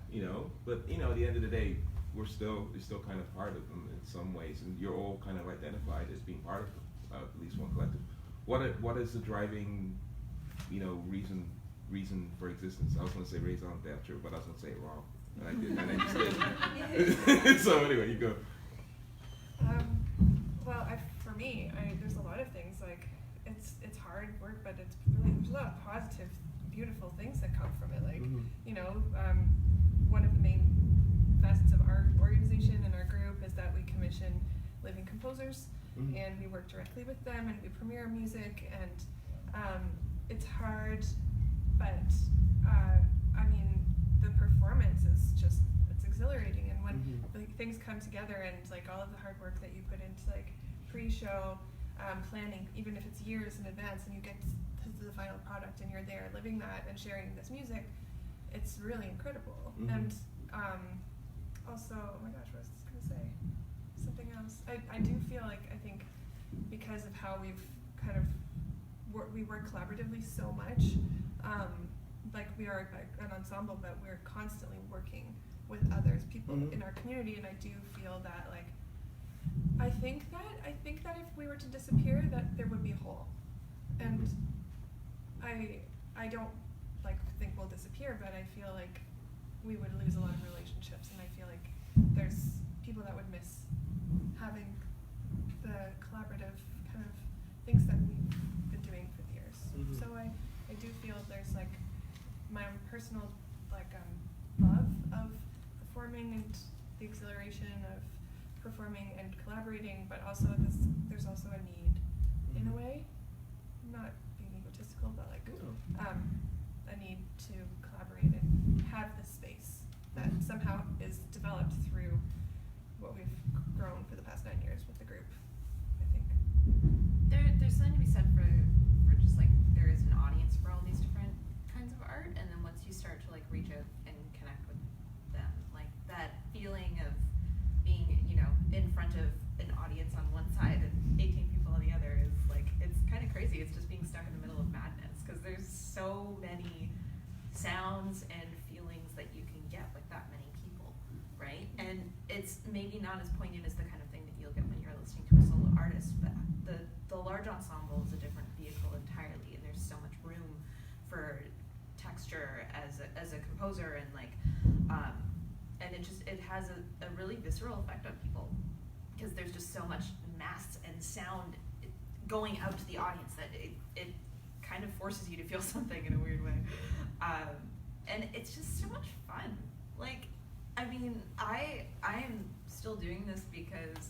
but at the end of the day, we're still kind of part of them in some ways, and you're all kind of identified as being part of at least one collective. What is the driving, reason for existence? I was going to say raison d'etre, but I was going to say it wrong, and I just did. So anyway, you go. Well, for me, there's a lot of things, like it's hard work, but it's really, there's a lot of positive, beautiful things that come from it. Like, one of the main facets of our organization and our group is that we commission living composers, and we work directly with them, and we premiere music, and it's hard, but the performance is just, it's exhilarating, and when like things come together, and like all of the hard work that you put into like pre-show planning, even if it's years in advance, and you get to the final product and you're there living that and sharing this music, it's really incredible. And also, oh my gosh, what was I gonna say? Something else. I do feel like, I think because of how we've kind of we work collaboratively so much, like we are an ensemble, but we're constantly working with others, people in our community, and I do feel that like, I think that if we were to disappear, that there would be a hole, and I don't like think we'll disappear, but I feel like we would lose a lot of relationships, and I feel like there's people that would miss having the collaborative kind of things that we've been doing for years. So I do feel there's like my own personal like love of performing and the exhilaration of performing and collaborating, but also there's also a need in a way, not being egotistical, but like a need to collaborate and have this space that somehow is developed through what we've grown for the past 9 years with the group, I think. There's something to be said for just like, there is an audience for all these different kinds of art, and then once you start to like reach out and connect with them, like crazy. It's just being stuck in the middle of madness because there's so many sounds and feelings that you can get with that many people, right? And it's maybe not as poignant as the kind of thing that you'll get when you're listening to a solo artist, but the large ensemble is a different vehicle entirely, and there's so much room for texture as a composer, and and it has a really visceral effect on people because there's just so much mass and sound going out to the audience that it kind of forces you to feel something in a weird way. And it's just so much fun. Like, I mean, I am still doing this because,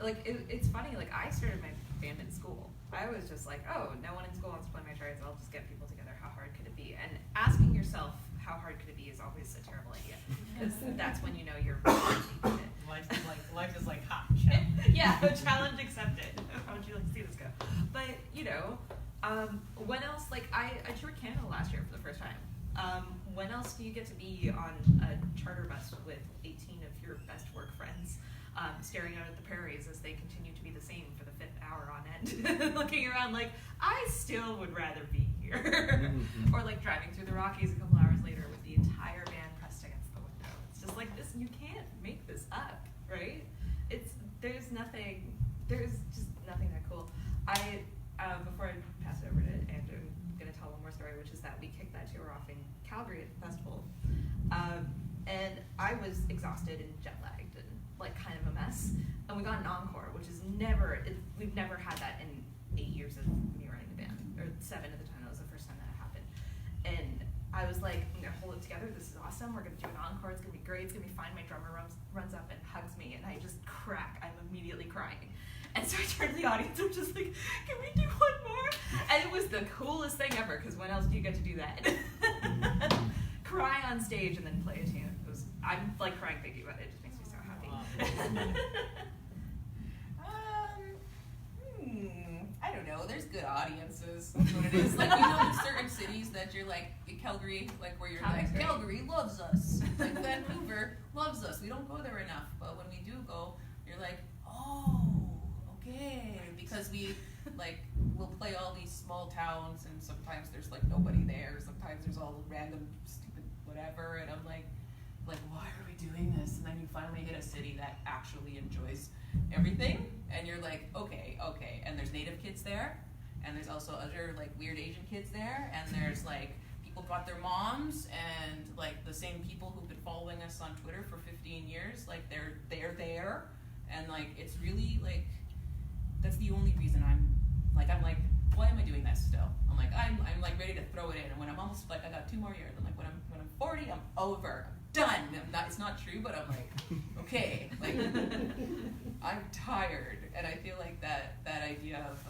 like, it's funny, like, I started my band in school. I was just like, oh, no one in school wants to play my charts, I'll just get people together, how hard could it be? And asking yourself how hard could it be is always a terrible idea, because that's when you know you're really deep in it. Life is like hot challenge. Yeah, challenge accepted. How would you like to see this go? But, you know, when else, like, I toured Canada last year for the first time. When else do you get to be on a charter bus with 18 of your best work friends, staring out at the prairies as they continue to be the same for the 5th hour on end, looking around like, I still would rather be here. Or like driving through the Rockies a couple hours later with the entire band pressed against the window. It's just like this, you can't make this up, right? There's just nothing that cool. Before I pass it over to Andrew, I'm gonna tell one more story, which is that we kicked that tour off in Calgary at the festival. And I was exhausted and jet lagged and like kind of a mess. And we got an encore, which is we've never had that in 8 years of me running the band, or 7 at the time. That was the first time that it happened. And I was like, I'm gonna hold it together. This is awesome. We're gonna do an encore. It's gonna be great. It's gonna be fine. My drummer runs up and hugs me, and I just crack. I'm immediately crying. And so I turned to the audience. I'm just like, can we do one more? And it was the coolest thing ever, because when else do you get to do that? Cry on stage and then play a tune. I'm like crying thinking about it. It just makes me so happy. I don't know. There's good audiences. That's what it is. Like, you know, in certain cities that you're like, in Calgary, like where you're Calgary's like, great. Calgary loves us. Like Vancouver loves us. We don't go there enough, but when we do go, you're like, oh, okay, because we'll play all these small towns, and sometimes there's like nobody there. Sometimes there's all random stupid whatever, and I'm like, why are we doing this? And then you finally hit a city that actually enjoys everything, and you're like, okay, and there's native kids there, and there's also other like weird Asian kids there, and there's like people brought their moms, and like the same people who've been following us on Twitter for 15 years, like they're there, and like it's really like, that's the only reason I'm like, why am I doing this still? I'm like ready to throw it in, and when I'm almost like, I got 2 more years, I'm like, when I'm 40, I'm over. Done. It's not true, but I'm like, okay, like, I'm tired, and I feel like that idea of,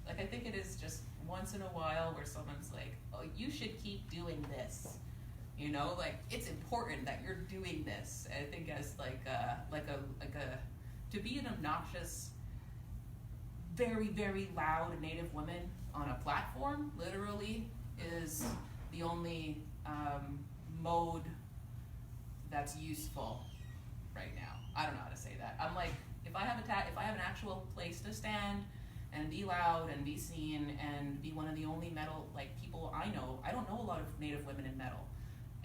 like, I think it is just once in a while where someone's like, oh, you should keep doing this, you know, like, it's important that you're doing this. And I think as to be an obnoxious, very, very loud Native woman on a platform, literally, is the only mode that's useful right now. I don't know how to say that. I'm like, if I have an actual place to stand and be loud and be seen and be one of the only metal like people I know, I don't know a lot of Native women in metal,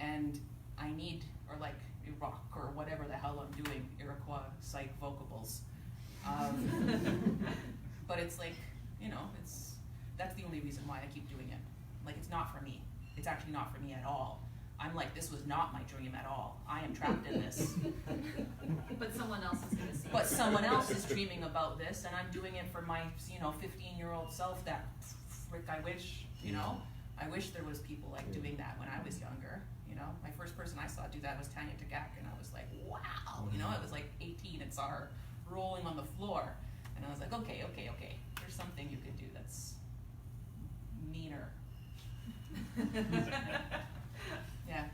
and I need, or like rock or whatever the hell I'm doing, Iroquois psych vocables. But it's like, you know, that's the only reason why I keep doing it. Like, it's not for me. It's actually not for me at all. I'm like, this was not my dream at all. I am trapped in this. But someone else is gonna see. But someone else is dreaming about this, and I'm doing it for my, 15-year-old self that, frick, I wish, I wish there was people like doing that when I was younger, My first person I saw do that was Tanya Tagak, and I was like, wow, I was like 18 and saw her rolling on the floor, and I was like, okay, there's something you could do that's meaner. Yeah.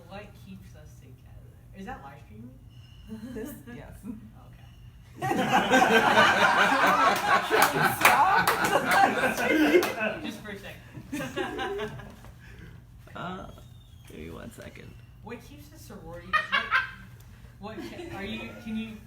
What keeps us together? Is that live streaming? This, yes. Okay. Just for a second. Give me 1 second. What keeps the sorority? What can you